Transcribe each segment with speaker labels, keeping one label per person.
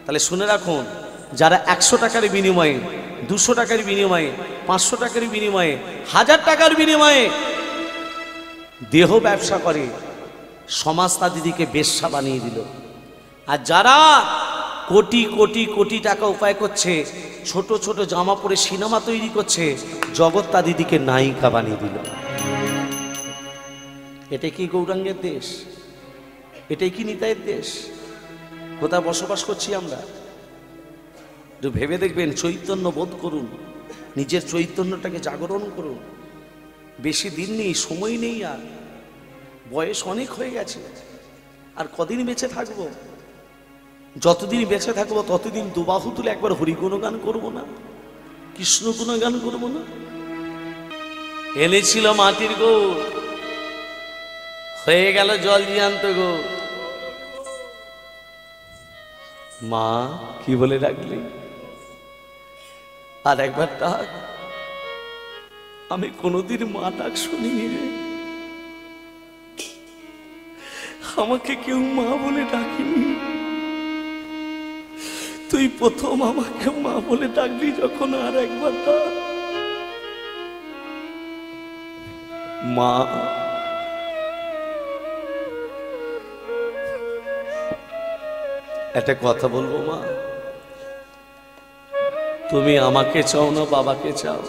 Speaker 1: তাহলে শুনে রাখুন, যারা 100 টাকার বিনিময়ে, 200 টাকার বিনিময়ে, 500 টাকার বিনিময়ে, 1000 টাকার বিনিময়ে দেহ ব্যবসা করে, সমাজ তা দিদিকে বেশ্যা বানিয়ে দিল। আর যারা কোটি কোটি কোটি টাকা উপায় করছে, ছোট ছোট জামা পরে সিনেমা তৈরি করছে, জগৎ তা দিদিকে নায়িকা বানিয়ে দিল। এটা কি গৌরাঙ্গের দেশ? এটাই কি নিতাইয়ের দেশ? কোথায় বসবাস করছি আমরা? একটু ভেবে দেখবেন, চৈতন্য বোধ করুন, নিজের চৈতন্যটাকে জাগরণ করুন। বেশি দিন নেই, সময় নেই, আর বয়স অনেক হয়ে গেছে। আর কদিন বেঁচে থাকবো? যতদিন বেঁচে থাকবো ততদিন দুবাহু তুলে একবার হরি গুণগান করবো না? কৃষ্ণ গুণগান করবো না? এনেছিল মাটির গৌর, হয়ে গেল জল জ্যান্ত গো। মা কি বলে ডাকলি? আর একবার ডাক। আমি কোনোদিন মা ডাক শুনিনি রে, আমাকে কেউ মা বলে ডাকিনি। তুই প্রথম আমাকে মা বলে ডাকলি যখন, আর একবার ডাক। মা, একটা কথা বলবো মা? তুমি আমাকে চাও না বাবাকে চাও?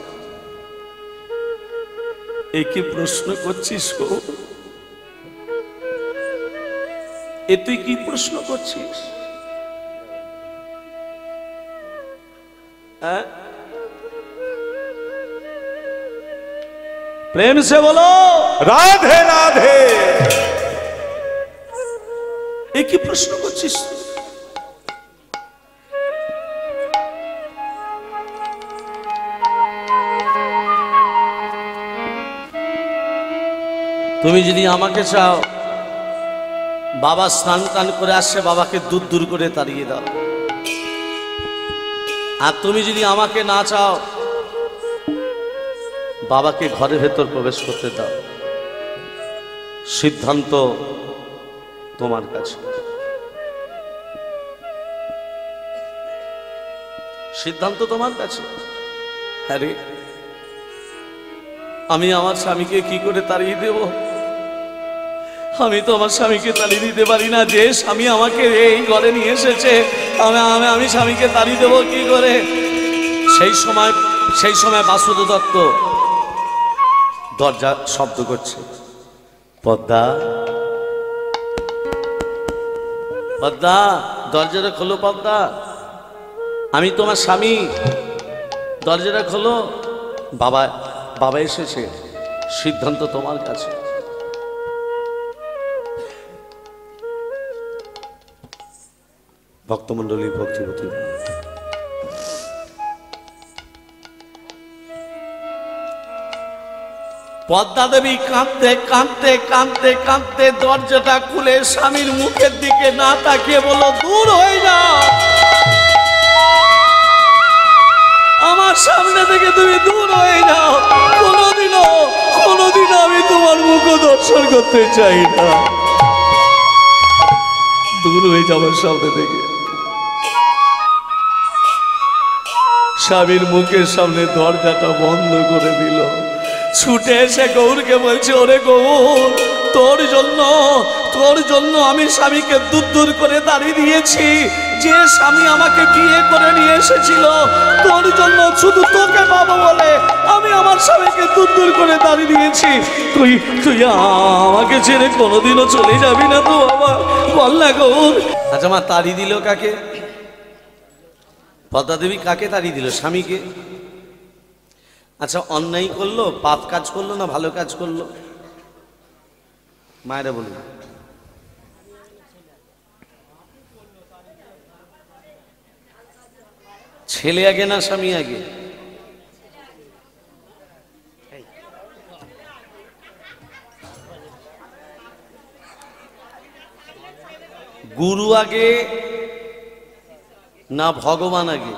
Speaker 1: একে প্রশ্ন করছিস গো? এ তুই কি প্রশ্ন করছিস? হ্যাঁ, প্রেম সে বলো
Speaker 2: রাধে রাধে।
Speaker 1: এ কি প্রশ্ন করছিস? তুমি যদি আমাকে চাও, বাবা স্নান টান করে আসছে, বাবাকে দূর দূর করে তাড়িয়ে দাও। আর তুমি যদি আমাকে না চাও, বাবাকে ঘরের ভেতর প্রবেশ করতে দাও। সিদ্ধান্ত তোমার কাছে, সিদ্ধান্ত তোমার কাছে। হ্যাঁ রে, আমি আমার স্বামীকে কি করে তাড়িয়ে দেব? আমি তো আমার স্বামীকে তাড়িয়ে দিতে পারি না। যে স্বামী আমাকে এই ঘরে নিয়ে এসেছে, আমি স্বামীকে তাড়িয়ে দেবো কি করে? সেই সময় বাসুদেব দত্ত দরজা শব্দ করছে, পদ্মা, পদ্মা, দরজাটা খোলো পদ্মা, আমি তোমার স্বামী, দরজাটা খোলো। বাবা, বাবা এসেছে, সিদ্ধান্ত তোমার কাছে। ভক্তমণ্ডলী, ভক্তিবতী, পদ্মা দেবী কাঁদতে কাঁদতে কাঁদতে কাঁদতে দরজাটা খুলে স্বামীর মুখের দিকে না তাকিয়ে বলল, দূর হয়ে যাও, আমার সামনে থেকে তুমি দূর হয়ে যাও। কোনোদিনও আমি তোমার মুখ দর্শন করতে চাই না। দূর হয়ে যাওয়ার সামনে থেকে। স্বামীর মুখের সামনে দরজাটা বন্ধ করে দিল। ছুটে এসে গৌরকে বলছে, ওরে গৌর, তোর জন্য আমি স্বামীকে দূর দূর করে দাঁড়িয়ে দিয়েছি। যে স্বামী আমাকে বিয়ে করে নিয়ে এসেছিল, তোর জন্য, শুধু তোকে বাবা বলে আমি আমার স্বামীকে দূর দূর করে দাঁড়িয়ে দিয়েছি। তুই আমাকে ছেড়ে কোনোদিনও চলে যাবি না তো বাবা? বল না গৌর। আচ্ছা মা, তাড়িয়ে দিল কাকে? পদ্মা দেবী কাকে তাড়িয়ে দিল? স্বামীকে। আচ্ছা, অন্যায় করলো, পাপ কাজ করলো না ভালো কাজ করলো? মায়েরা বলুন। ছেলে আগে না স্বামী আগে? গুরু আগে না ভগবান আগে?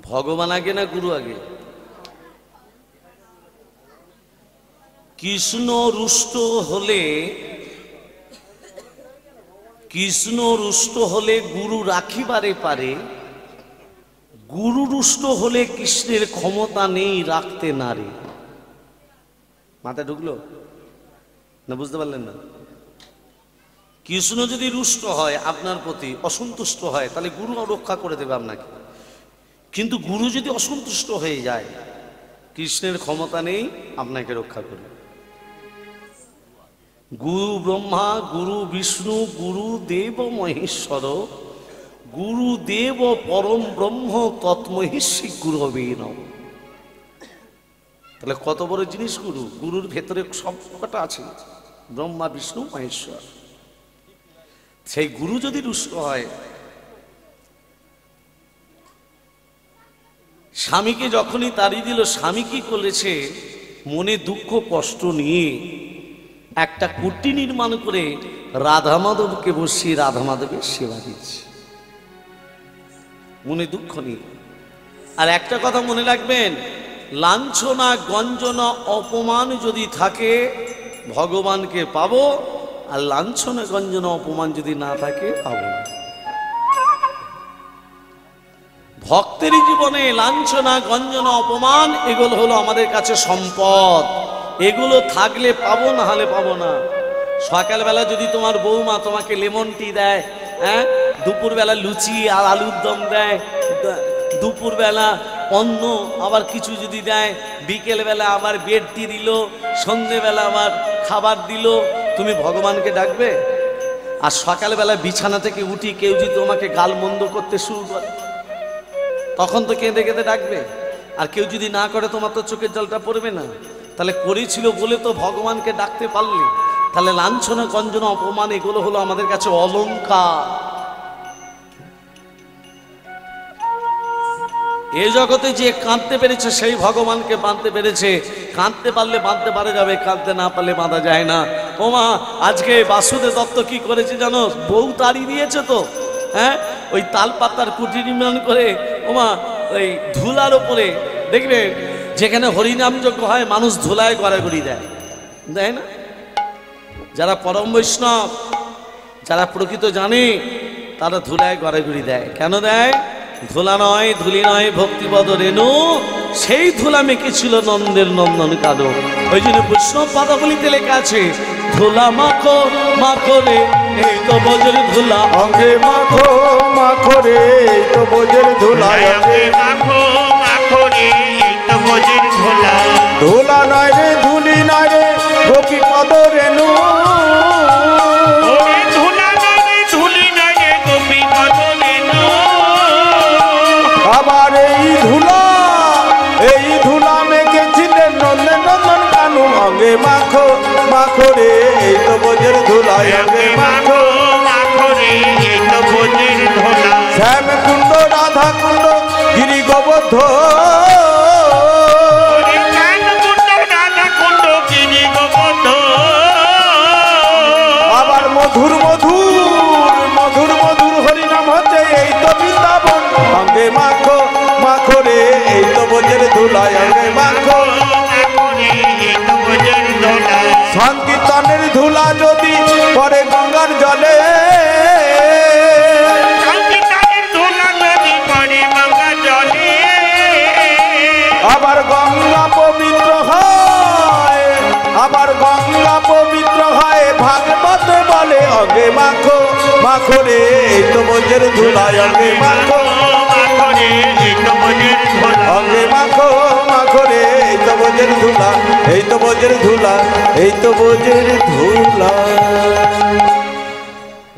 Speaker 1: ভগবান আগে না গুরু আগে? কৃষ্ণ রুষ্ট হলে কৃষ্ণ রুষ্ট হলে গুরু রাখিবারে পারে, গুরু রুষ্ট হলে কৃষ্ণের ক্ষমতা নেই রাখতে নারে। মাথায় ঢুকলো না? বুঝতে পারলেন না? কৃষ্ণ যদি রুষ্ট হয়, আপনার প্রতি অসন্তুষ্ট হয়, তাহলে গুরু রক্ষা করে দেবে আপনাকে। কিন্তু গুরু যদি অসন্তুষ্ট হয়ে যায়, কৃষ্ণের ক্ষমতা নেই আপনাকে রক্ষা করবে। গুরু ব্রহ্মা, গুরু বিষ্ণু, গুরু দেব মহেশ্বর, গুরু দেব পরম ব্রহ্ম তৎমহিষী গুরবে নমঃ। তাহলে কত বড় জিনিস গুরু! গুরুর ভেতরে সব কটা আছে, ব্রহ্মা বিষ্ণু মহেশ্বর। সেই গুরু যদি রুষ্ট হয়, স্বামীকে যখনই তাড়িয়ে দিল, স্বামী কি করেছে? মনে দুঃখ কষ্ট নিয়ে একটা কুটি নির্মাণ করে রাধা মাধবকে বসিয়ে রাধা মাধবের সেবা দিচ্ছে, মনে দুঃখ নিয়ে। আর একটা কথা মনে রাখবেন, লাঞ্ছনা গঞ্জনা অপমান যদি থাকে, ভগবানকে পাবো, আর লাঞ্ছনা গঞ্জনা অপমান যদি না থাকে, পাবো না। ভক্তের জীবনে লাঞ্ছনা গঞ্জনা অপমান এগুলো হলো আমাদের কাছে সম্পদ। এগুলো থাকলে পাবো, না হলে পাবো না। সকালবেলা যদি তোমার বৌমা তোমাকে লেমন টি দেয়, হ্যাঁ, দুপুরবেলা লুচি আর আলুর দম দেয়, দুপুরবেলা অন্য আবার কিছু যদি দেয়, বিকেলবেলা আবার বেড টি দিল, সন্ধেবেলা আবার খাবার দিল, তুমি ভগবানকে ডাকবে? আর সকালবেলা বিছানা থেকে উঠি কেউ যদি তোমাকে গাল মন্দ করতে শুরু করে, তখন তো কেঁদে কেঁদে ডাকবে। আর কেউ যদি না করে, তোমার তো চোখের জলটা পড়বে না? তাহলে করেছিল বলে তো ভগবানকে ডাকতে পারলে। তাহলে লাঞ্ছনা গঞ্জনা অপমান এগুলো হলো আমাদের কাছে অলংকার। এই জগতে যে কাঁদতে পেরেছে সেই ভগবানকে বাঁধতে পেরেছে। কাঁদতে পারলে বাঁধতে পারা যাবে, কাঁদতে না পারলে বাঁধা যায় না। ওমা, আজকে বাসুদেব দত্ত কি করেছে জানো? বউ তাড়ি দিয়েছে তো, হ্যাঁ, ওই তালপাতার কুটি নির্মাণ করে, ওমা, ওই ধুলার ওপরে দেখবেন যেখানে হরিনাম যজ্ঞ হয়, মানুষ ধুলায় গড়াগড়ি দেয়, দেয় না? যারা পরম বৈষ্ণব, যারা প্রকৃত জানে, তারা ধুলায় গড়াগড়ি দেয়। কেন দেয়? ধুলা নয়, ধুলি নয়, ভক্তিপদ রেণু, সেই ধুলা মেখেছিল নন্দের নন্দন কাদো। ওই জন্য বৈষ্ণব পদাবলিতে লেখা আছে, ধুলা মাখো মাখো রে, এই তো বজ্র ধুলা
Speaker 2: অঙ্গে মাখো মাখো রে, এই তো বজ্র ধুলা।
Speaker 3: অঙ্গে মাখো মাখো রে, এই তো বজ্র ধুলা।
Speaker 2: ধুলা নয় রে, ধুলি নয় রে, গোপী পদ রেণু।
Speaker 3: ওরে ধুলা নয় রে, ধুলি নয় রে, গোপী পদ রেণু।
Speaker 2: আবার এই ধুলা মেখেছিলেন নন্দে নন্দন কানু। অঙ্গে মাখো মাখো রে, এই তো বজ্র ধুলা। অঙ্গে মাখো
Speaker 3: মাখো রে, এই তো বজ্র ধুলা।
Speaker 2: শ্যাম কুণ্ড রাধা কুণ্ড গিরি গোবর্ধ।
Speaker 3: ওরে কান কুণ্ড রাধা কুণ্ড গিরি গোবর্ধ।
Speaker 2: আবার মধুর মধুর মধুর মধুর হরিনাম হচ্ছে, এই তো বৃন্দাবন। অঙ্গে মাখো মাখো রে, এই তো বজ্র ধুলা। অঙ্গে মাখো
Speaker 3: মাখো রে, এই তো বজ্র ধুলা।
Speaker 2: সংকীর্তনের ধুলা যদি পরে গঙ্গার জলে।
Speaker 3: সংকীর্তনের ধুলা যদি পড়ে গঙ্গা জলে।
Speaker 2: আবার গঙ্গা পবিত্র হয়, আবার গঙ্গা পবিত্র হয়, ভাগবত বলে। অঙ্গে মাখো মাখো রে, এই তো বজ্র ধুলা। অঙ্গে মাখো
Speaker 3: মাখো রে, এই তো বজ্র ধুলা।
Speaker 2: অঙ্গে মাখো মাখো রে, এই তো বজ্র ধুলা। এই তো বজ্র ধুলা, এই তো বজ্র ধুলা।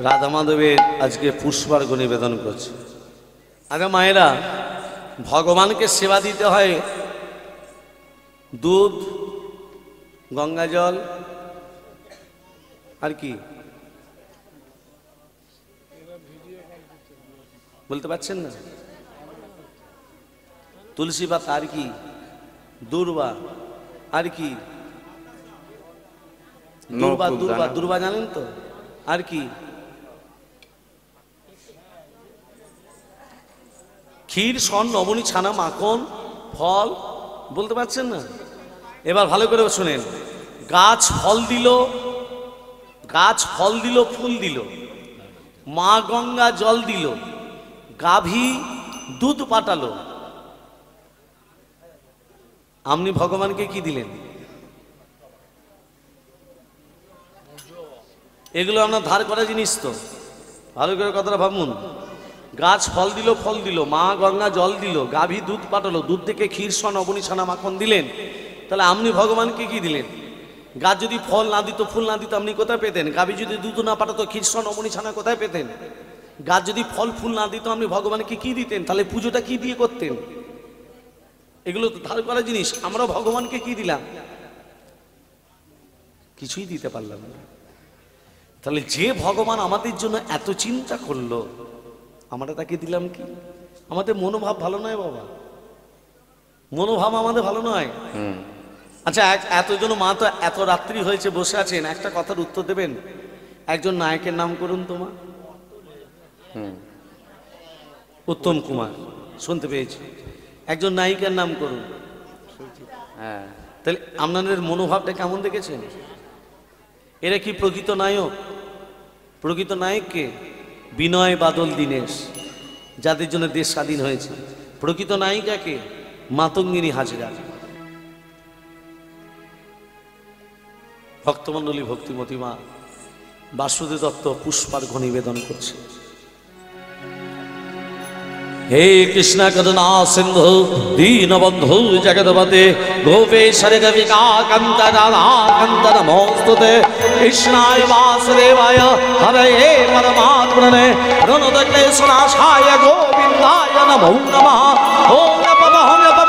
Speaker 1: রাধা মাধবের আজকে পুষ্পার্ঘ নিবেদন করছে। আগে মায়েরা, ভগবানকে সেবা দিতে হয় দুধ, গঙ্গা জল, আর কি বলতে পারছেন না? তুলসী পাতা, আর কি? দুর্বা, আর কি? দুর্বা দুর্বা দুর্বা জানেন তো? আর কি? ক্ষীর, স্বর্ণ, নবনী, ছানা, মাখন, ফল, বলতে পারছেন না? এবার ভালো করে শুনেন। গাছ ফল দিল, গাছ ফল দিল, ফুল দিল, মা গঙ্গা জল দিল, গাভী দুধ পাঠালো, আপনি ভগবানকে কি দিলেন? এগুলো আপনার ধার করা জিনিস তো, ভালো করে কথাটা ভাবুন। গাছ ফল দিল, মা গঙ্গা জল দিল, গাভী দুধ পাঠালো, দুধ থেকে ক্ষীর সন অবনী ছানা মাখন দিলেন, তাহলে আপনি ভগবানকে কি দিলেন? গাছ যদি ফল না দিত, ফুল না দিত, আপনি কোথায় পেতেন? গাভী যদি দুধ না পাঠাতো, ক্ষীর সন অবনী ছানা কোথায় পেতেন? গাছ যদি ফল ফুল না দিত, আপনি ভগবানকে কি দিতেন? তাহলে পুজোটা কি দিয়ে করতেন? এগুলো তো ধার করা জিনিস। আমরা ভগবানকে কি দিলাম? কিছুই দিতে পারলাম না। তাহলে যে ভগবান আমাদের জন্য এত চিন্তা করলো, আমরা তাকে দিলাম কি? আমাদের মনোভাব ভালো নয় বাবা, মনোভাব আমাদের ভালো নয়। আচ্ছা, এতজন মা তো এত রাত্রি হয়েছে বসে আছেন, একটা কথার উত্তর দেবেন? একজন নায়কের নাম করুন তোমার। উত্তম কুমার, শুনতে পেয়েছি। একজন নায়িকার নাম করুন। হ্যাঁ, তাহলে আপনাদের মনোভাবটা কেমন দেখেছেন? এরা কি প্রকৃত নায়ক? প্রকৃত নায়ককে বিনয় বাদল দীনেশ, যাদের জন্য দেশ স্বাধীন হয়েছে। প্রকৃত নায়িকাকে মাতঙ্গিনী হাজরা। ভক্তমণ্ডলী ভক্তিমতী মা বাসুদেব দত্ত পুষ্পার্ঘ নিবেদন করছে। हे कृष्ण करुणा सिंधु दीनबंधु जगदपते गोपेश्वर कविका कंत नमोस्तुते कृष्णाय वासुदेवाय हरये परमात्मने प्रणतक्लेशनाशाय गोविन्दाय नमो नमः। ओम नमः नमः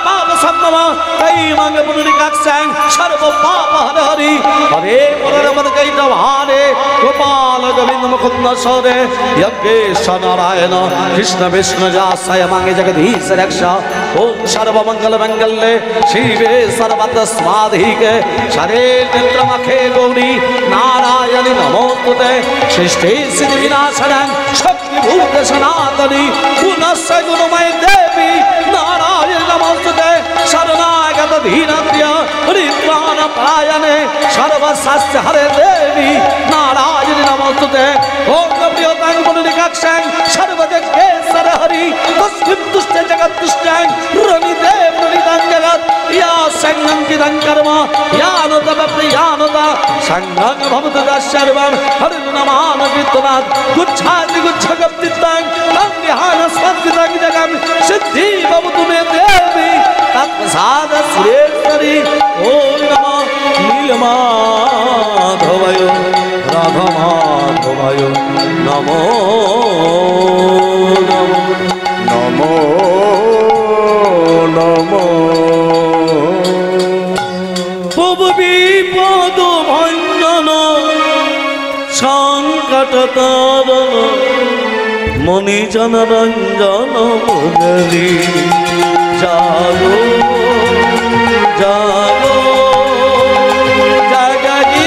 Speaker 1: पाप सम्मम कैमंग पुनरिकाक्षं सर्व पाप हरि हरे परमद कैतवारे गोपाल गोविंद मुकुंद सरे यज्ञेश नारायण कृष्ण विष्णु जासय मांगे जगदीश रक्षा। ओम सर्वमंगल मंगल्ये शिवे सर्वत्र स्वाधिके शरे नेत्रमखे गौरी नारायणि नमोस्तुते सृष्टि सिद्धि विनाशनं शक्ति भूत सनातनी पुनश्च गुणमय देवी नारायण नमोस्तुते शरणागत धीरप्रिय परित्राण परायणे सर्वशास्त्र हरे देवी नारायण नमोस्तुते। ओम प्रियतां पुनरिकाक्षं सर्वजगेश्वर हरि तस्मिन् दुष्टे जगद्दुष्टं रमिदेव रमिदं जगत् या संगं किदं कर्म यानुत प्रियानुत संगं भवतु सर्वं हरि नमाम कीर्तनात् गुच्छाति गुच्छगप्तितं तं ध्यान स्वर्गितं जगं सिद्धि भवतु मे देवी तत्प्रसाद सुरेश्वरी। ओम नमः नीलमाधवाय राधामाधवाय नमो
Speaker 2: নমো নমো
Speaker 1: প্রভু বিপদ ভঞ্জন সংকট তারণ মণিজন রঞ্জন মুরলী জাগো জাগো
Speaker 2: রঞ্জন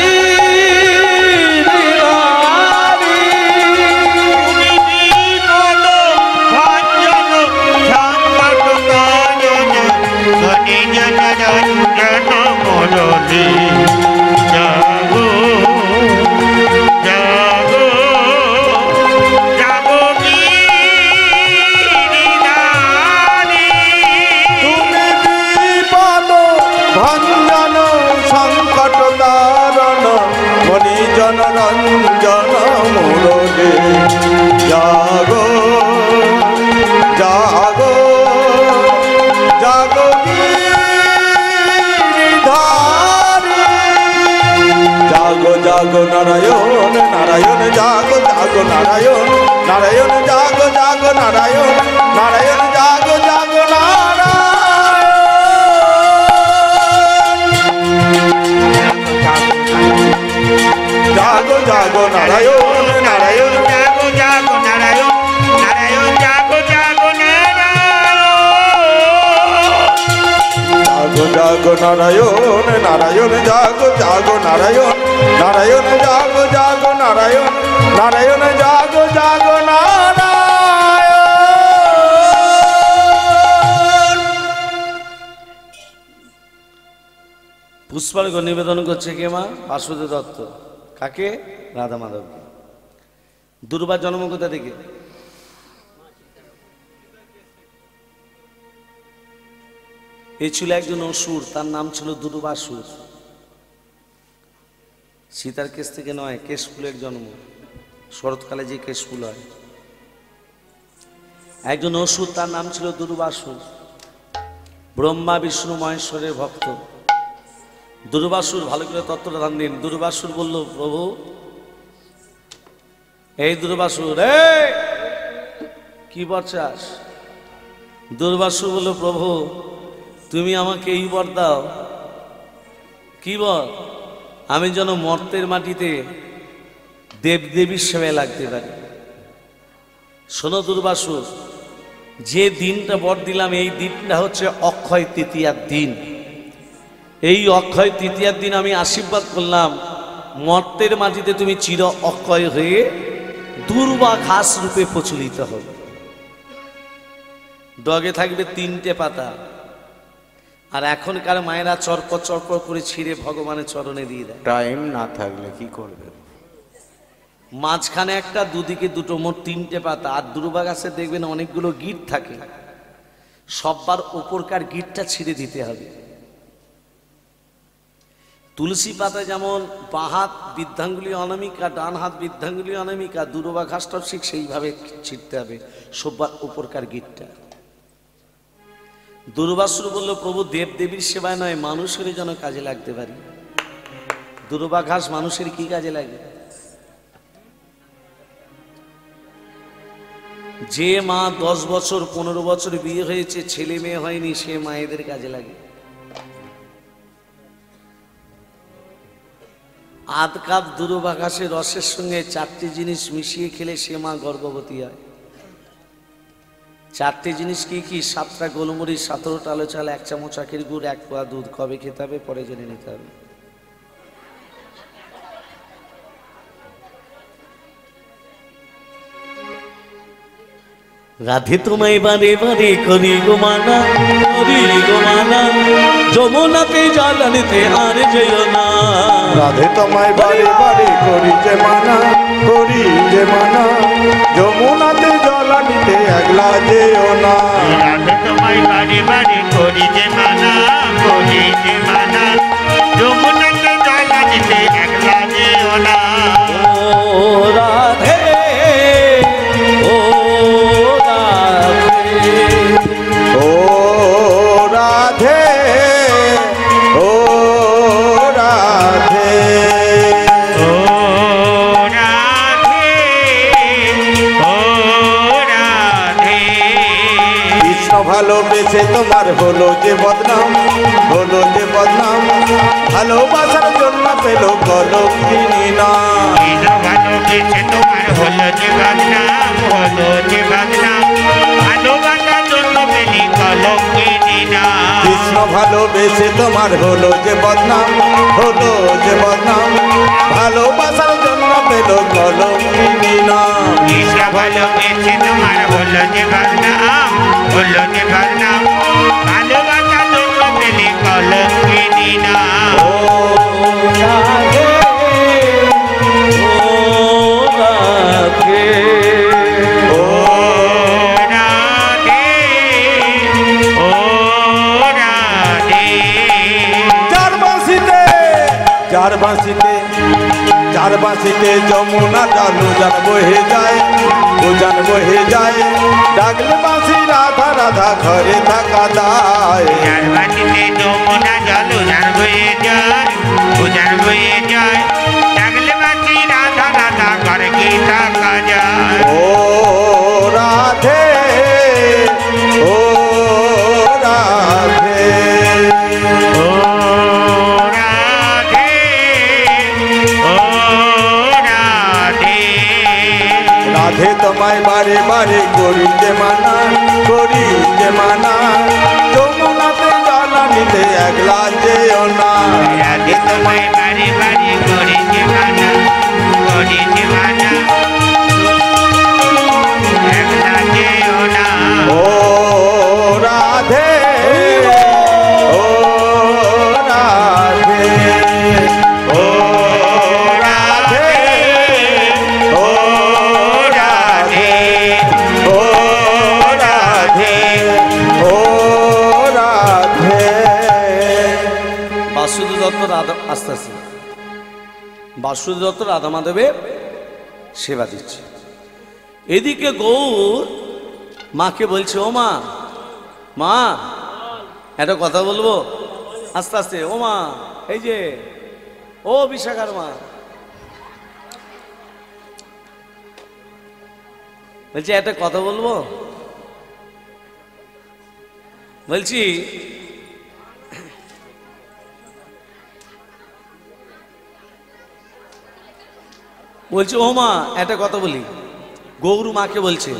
Speaker 2: মুরলী জাগো জাগো জাগো গিরিধারী জাগো জাগো নারায়ণ নারায়ণ জাগো জাগো নারায়ণ নারায়ণ জাগো জাগো নারায়ণ নারায়ণ জাগো জাগো জাগো জাগো নারায়ণ নারায়ণ
Speaker 3: জাগো জাগো নারায়ণ নারায়ণ জাগো জাগো
Speaker 2: জাগো জাগো নারায়ণ নারায়ণ জাগো জাগো নারায়ণ নারায়ণ জাগো জাগো নারায়ণ নারায়ণ জাগো জাগো নারায়ণ।
Speaker 1: পুষ্পার্ঘ নিবেদন করছে কে মা? বাসুদেব দত্ত। কাকে? রাধা মাধবকে। দুর্বার জন্ম কোথা থেকে? এই ছিল একজন অসুর, তার নাম ছিল দুর্বাসুর। সীতার কেশ থেকে নয়, কেশফুলের জন্ম। শরৎকালে যে কেশফুল হয়, একজন অসুর, তার নাম ছিল দুর্বাসুর। ব্রহ্মা বিষ্ণু মহেশ্বরের ভক্ত। দুর্বাসুর, ভালো করে তত্ত্বটা ধ্যান দিন। দুর্বাসুর বলল, প্রভু, এই দুর্বাসুর, কি বর চাস? দুর্বাসুর বলল, প্রভু তুমি আমাকে এই বর দাও। কি বর? আমি যেন মর্তের মাটিতে দেবদেবীর সেবায় লাগতে পারি। শোনো দুর্বাসুর, যে দিনটা বর দিলাম, এই দিনটা হচ্ছে অক্ষয় তৃতীয়ার দিন। এই অক্ষয় তৃতীয়ার দিন আমি আশীর্বাদ করলাম, মর্তের মাটিতে তুমি চির অক্ষয় হয়ে দুর্বা ঘাস রূপে প্রচলিত হবে। ডগে থাকবে 3টে পাতা, আর এখনকার মায়েরা চরপর চরপর করে ছিঁড়ে ভগবানের চরণে দিয়ে দেয়।
Speaker 2: টাইম না থাকলে কি করবে?
Speaker 1: মাঝখানে একটা, দুদিকে দুটো, মোট 3টে পাতা। আর দুর্বা গাছে দেখবেন অনেকগুলো গিট থাকে, সববার ওপরকার গিটটা ছিঁড়ে দিতে হবে। তুলসী পাতা যেমন বাঁ হাত বৃদ্ধাঙ্গুলি অনামিকা, ডান হাত বৃদ্ধাঙ্গুলি অনামিকা, দুর্বা ঘাসটাও ঠিক সেইভাবে ছিঁড়তে হবে, সববার ওপরকার গিটটা। দুর্বাসুর বলল, প্রভু দেবদেবীর সেবায় নয়, মানুষেরই যেন কাজে লাগতে পারি। দুর্বা ঘাস মানুষের কি কাজে লাগে? যে মা 10 বছর 15 বছর বিয়ে হয়েছে, ছেলে মেয়ে হয়নি, সে মায়েদের কাজে লাগে। আধ কাপ দুর্বা ঘাসের রসের সঙ্গে 4টে জিনিস মিশিয়ে খেলে সে মা গর্ভবতী হয়। 4টে জিনিস কি কি? 7টা গোলমরিচ, 17টা আলো চাল, 1 চামচ আখের গুড়, 1 পোয়া দুধ। কবে খেতে হবে পরে জেনে নিতে হবে। রাধে তোমায় বারে বারে করি গো মানা, করি গো মানা, যমুনাতে জল আনিতে আর যেও না।
Speaker 2: রাধে তোমায় বারে বারে করি যে মানা, করি যে মানা, যমুনাতে জল আনিতে একলা যেও না।
Speaker 3: রাধে তোমায় বাড়ি বাড়ি করি যে মানা, করি যে মানা, যমুনাতে জল আনিতে একলা যেও না।
Speaker 1: ও রাধে, ও রাধে,
Speaker 2: ও রাধে, ও রাধে,
Speaker 3: ও রাধে, ও রাধে।
Speaker 2: কৃষ্ণ ভালোবেসে তোমার হলো যে বদনাম, হলো যে বদনাম, ভালোবাসার জন্য পেল কলঙ্কিনী নাম।
Speaker 3: কৃষ্ণ ভালোবেসে তোমার হলো যে বদনাম, হলো যে বদনাম, ভালোবাসার জন্য পেলি কলঙ্কিনী নাম।
Speaker 2: কৃষ্ণ ভালোবেসে তোমার হলো যে বদনাম, হলো যে বদনাম, ভালোবাসার জন্য পেল কলঙ্কিনী নাম।
Speaker 3: কৃষ্ণ ভালোবেসে তোমার হলো যে বদনাম, হলো যে বদনাম, ভালোবাসার জন্য পেলি কলঙ্কিনী নাম।
Speaker 1: ও রাধে, ও রাধে,
Speaker 3: ও রাধে, ও রাধে।
Speaker 2: চার বাঁশিতে, চার বাঁশিতে, চার বাঁশিতে যমুনা জানু জান বহে যায়, ও জান বহে যায়, ডাকলে বাঁশি রাধা রাধা ঘরে থাকা দায়।
Speaker 3: যার বাটিতে যমুনা জল উজান বয়ে যায়, উজান বয়ে যায়, ডাকলে বাটি রাধা রাধা ঘরে কি থাকা যায়।
Speaker 2: ও রাধে, ও রাধে,
Speaker 3: ও রাধে, ও রাধে।
Speaker 2: রাধে তোমায় বারে বারে করি যে মানা, করি যে মানা, যমুনাতে জল আনিতে একলা যেও না।
Speaker 3: রাধে তোমায় বাড়ি বাড়ি করি যে মানা, করি যে মানা, একলা যেও না।
Speaker 2: ও রাধে, ও রাধে, ও রাধে, ও
Speaker 1: বাসুদেব দত্ত রাধা মাধবের সেবা দিচ্ছে। এদিকে গৌর মাকে বলছে, ও মা, মা একটা কথা বলবো, আস্তে আস্তে। ও মা, এই যে ও বিশাখার মা, বলছি একটা কথা বলবো। বলছি বলছি ও মা একটা কথা বলি। গৌর মাকে বলছে,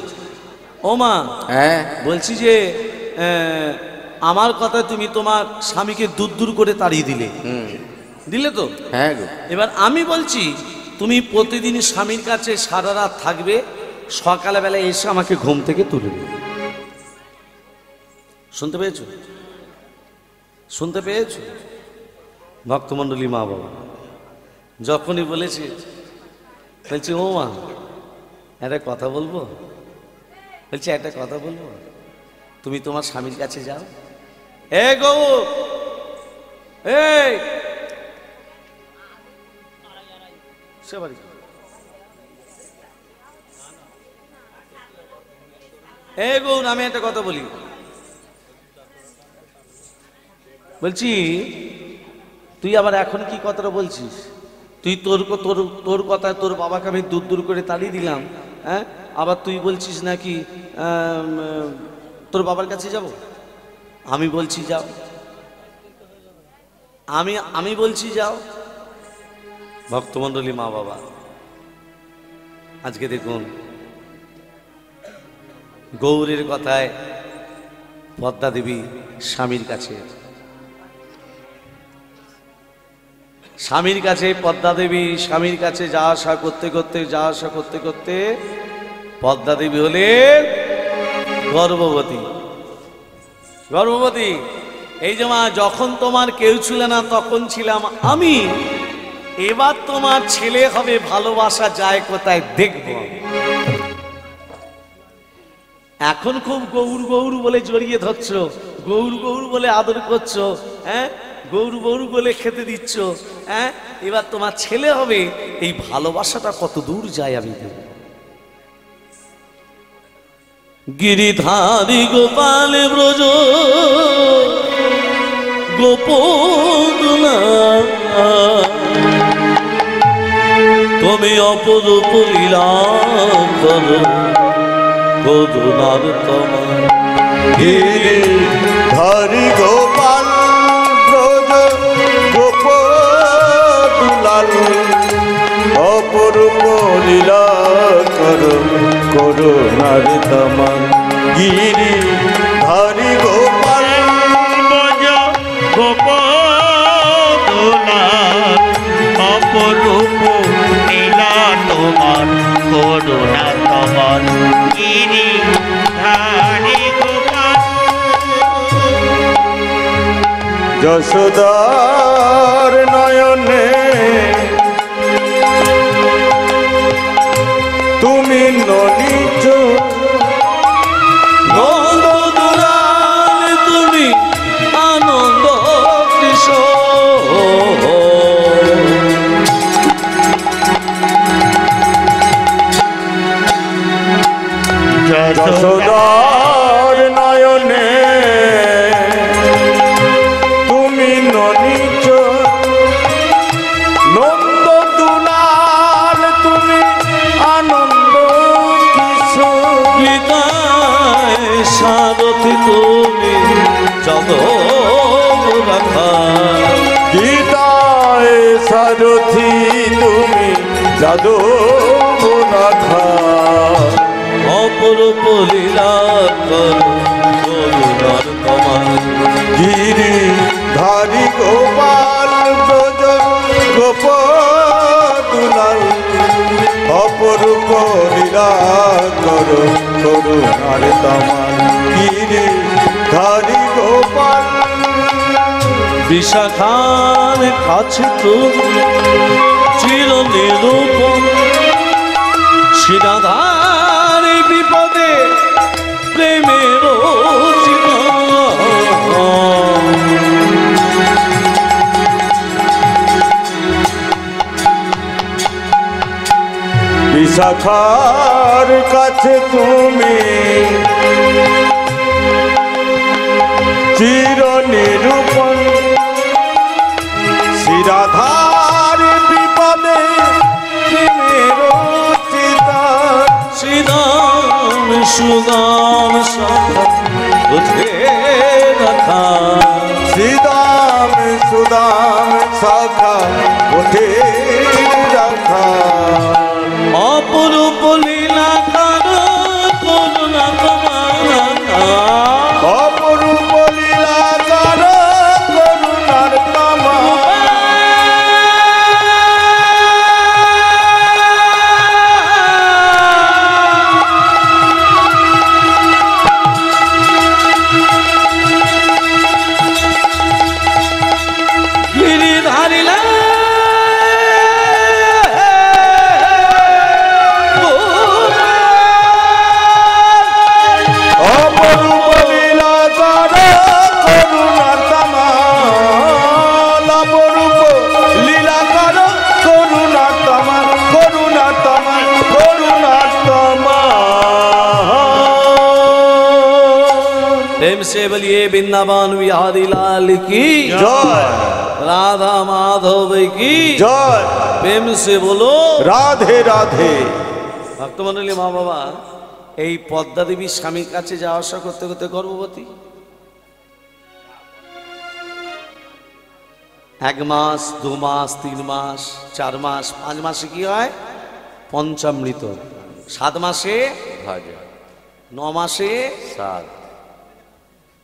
Speaker 1: ও মা,
Speaker 2: হ্যাঁ
Speaker 1: বলছি যে আমার কথা তুমি তোমার স্বামীকে দূর দূর করে তাড়িয়ে দিলে, দিলে তো?
Speaker 2: হ্যাঁ গো।
Speaker 1: এবার আমি বলছি তুমি প্রতিদিন স্বামীর কাছে সারা রাত থাকবে, সকালবেলা এসে আমাকে ঘুম থেকে তুলে দেবে। শুনতে পেয়েছো? শুনতে পেয়েছো? ভক্তমণ্ডলী মা বাবা যখনই বলেছে, বলছি ও মা একটা কথা বলবো। বলছি একটা কথা বলবো, তুমি তোমার স্বামীর কাছে যাও। এ গৌ, এই এ গৌর, আমি একটা কথা বলি। বলছি তুই আবার এখন কি কথাটা বলছিস? তুই তোর তোর তোর কথা, তোর বাবাকে আমি দূর দূর করে তাড়িয়ে দিলাম, হ্যাঁ? আবার তুই বলছিস নাকি তোর বাবার কাছে যাব? আমি বলছি যাও, আমি বলছি যাও। ভক্তমণ্ডলী মা বাবা আজকে দেখুন গৌরের কথায় পদ্মা দেবী স্বামীর কাছে, পদ্মা দেবী স্বামীর কাছে যা আসা করতে করতে পদ্মা দেবী হলেন গর্ভবতী। এই যে মা, যখন তোমার কেউ ছিল না তখন ছিলাম আমি, এবার তোমার ছেলে হবে, ভালোবাসা যায় কোথায় দেখব। এখন খুব গৌর গৌর বলে জড়িয়ে ধরছ, গৌর গৌর বলে আদর করছো, হ্যাঁ, গৌর গৌর বলে খেতে দিচ্ছ, হ্যাঁ, এবার তোমার ছেলে হবে, এই ভালোবাসাটা কত দূর যায় আমি দেখব। গিরিধারী গোপাল ব্রজ গোপদনা, তুমি অপরূপ লীলা করো, করুণার তোমার।
Speaker 2: গিরিধারী গোপাল ব্রজ গোপদুলাল, অপরূপ লীলা করো, করুণার তোমার। গিরিধারী গোপাল
Speaker 3: ব্রজ গোপদুলাল, অপরূপ লীলা তোমার, করুণা তোমার। গিরিধারী গোপাল,
Speaker 2: যশোদার নয়নে তুমি নলিচ,
Speaker 1: নন্দ দুলাল তুমি আনন্দ কিশোর,
Speaker 2: যশোদার নয়নে তুমি নলিচ, নন্দ দুলাল তুমি আনন্দ কিশোর।
Speaker 1: গীতায় সারথি তুমি জগৎ রাখা,
Speaker 2: গীতায় সারথি তুমি যাদব রাখা,
Speaker 1: অপরূপ লীলা করো, করুণার তোমার।
Speaker 2: গিরিধারী গোপাল ব্রজ গোপদুলাল, অপরূপ লীলা করো, করুণার তোমার। গিরিধারী গোপাল,
Speaker 1: বিশাখার কাছে তুমি চির নিরূপণ, শিরাধার বিপদে প্রেমের জীবন।
Speaker 2: বিশাখার কাছে তুমি চির নিরূপণ শ্রীরাধার বিপদে প্রেমের চিতার
Speaker 1: শ্রীরাম সুদাম সখা বুঝে রাখা
Speaker 2: শ্রীদাম সুদাম সখা উঠে রাখা
Speaker 1: অপরূপ লীলা কর করুণা তোমার
Speaker 2: অপরূপ লীলা কর করুণার তামা
Speaker 1: গিরিধারিলা
Speaker 2: অপরূপ লীলা কর করুণার তামা অপরূপ লীলা কর করুণার তামা করুণার তামা করুণার তামা
Speaker 1: प्रेम से बोलिए वृंदावन बिहारी लाल की
Speaker 2: জয়
Speaker 1: राधा माधव की
Speaker 2: জয়
Speaker 1: प्रेम से बोलो
Speaker 2: রাধে রাধে
Speaker 1: ভক্তমণ্ডলী মা বাবা এই পদ্মা দেবীর স্বামীর কাছে যাওয়া আসা করতে করতে গর্ভবতী 1 মাস 2 মাস 3 মাস 4 মাস 5 মাসে কি হয় পঞ্চামৃত 7 মাসে 9 মাসে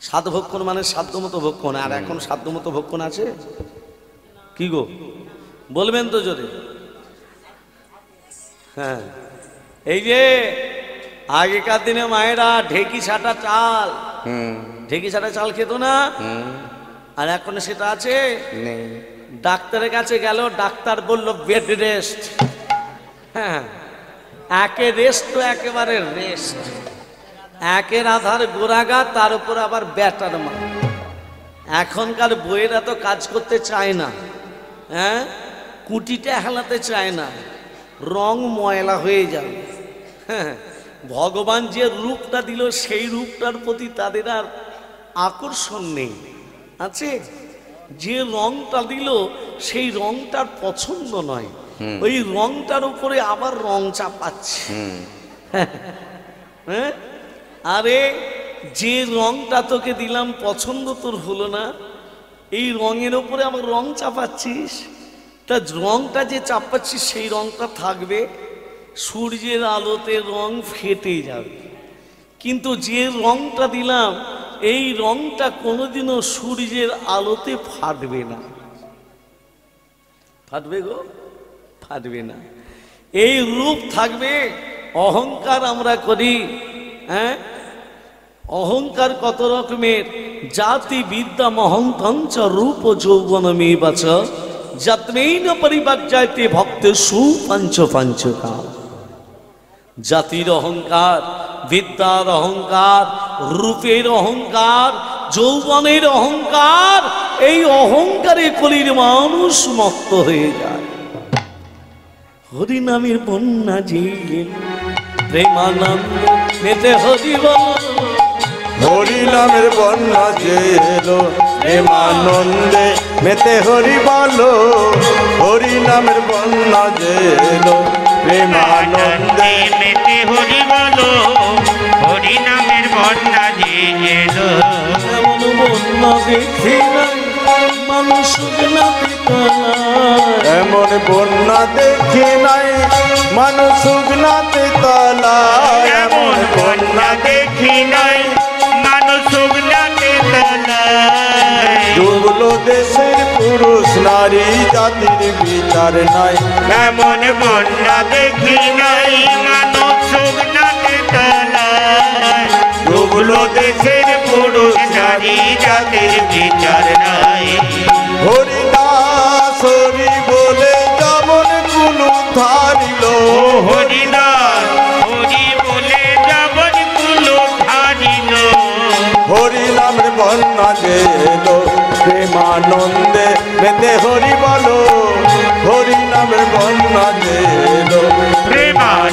Speaker 1: 7 ভক্ষণ মানে সাধ্যমতো ভক্ষণ আর এখন সাধ্যমতো ভক্ষণ আছে কি গো বলবেন তো জোরে হ্যাঁ এই যে আগেকার দিনে মায়েরা ঢেকি ছাটা চাল ঢেকি ছাটা চাল খেত না আর এখন সেটা আছে ডাক্তারের কাছে গেল ডাক্তার বলল বেড রেস্ট হ্যাঁ একে রেস্ট তো একেবারে রেস্ট একের আধার গোড়াগা তার উপর আবার ব্যাটার মা এখনকার বইয়েরা তো কাজ করতে চায় না হ্যাঁ কুটিটা হেলাতে চায় না রং ময়লা হয়ে যাবে হ্যাঁ ভগবান যে রূপটা দিল সেই রূপটার প্রতি তাদের আর আকর্ষণ নেই আছে যে রংটা দিল সেই রংটার পছন্দ নয় ওই রংটার উপরে আবার রং চাপাচ্ছে হ্যাঁ আরে যে রংটা তোকে দিলাম পছন্দ তোর হলো না এই রঙের উপরে আবার রং চাপাচ্ছিস তা রংটা যে চাপাচ্ছিস সেই রংটা থাকবে সূর্যের আলোতে রং ফেটে যাবে কিন্তু যে রংটা দিলাম এই রংটা কোনোদিনও সূর্যের আলোতে ফাটবে না ফাটবে গো ফাটবে না এই রূপ থাকবে অহংকার আমরা করি হ্যাঁ অহংকার কত রকমের জাতি বিদ্যা মহঙ্কাঞ্চ রূপ যৌবনমে বাচ যত্মেন পরিবর্জায়তে ভক্ত সুপঞ্চ পঞ্চকা জাতির অহংকার বিদ্যার অহংকার রূপের অহংকার যৌবনের অহংকার এই অহংকারে কলির মানুষ মত্ত হয়ে যায় হরিনামের বন্যা ঝিলে প্রেমানন্দ মেতে হরি বল
Speaker 2: হরি নামের বন্যা যে এলো প্রেমানন্দে মেতে হরি বলো হরি নামের বন্যা যে এলো প্রেমানন্দে
Speaker 3: মেতে হরি বলো হরি নামের বন্যা যে এলো
Speaker 1: এমন বন্যা দেখি নাই মানুষ না
Speaker 2: এমন বন্যা দেখি নাই মানুষ শুকনাতে তলা
Speaker 3: এমন বন্যা দেখি নাই মানুষ শুকনাতে তলায়
Speaker 2: ডুবলো দেশের পুরুষ নারী জাতির বিচার নাই
Speaker 3: এমন বন্যা দেখি নাই মানুষ শুকনাতে তলায় ডুবলো দেশের পুরুষ নারী জাতির বিচার নাই
Speaker 2: হরিদাস হরি বলে যেমন কুলু ধারিল
Speaker 3: হরিদাস হরি বলে যেমন কুলো ধারিল
Speaker 2: হরি নামের বন্যা যে এলো প্রেমানন্দে মেতে হরি বলো হরি নামের বন্যা যে এলো
Speaker 3: প্রেমান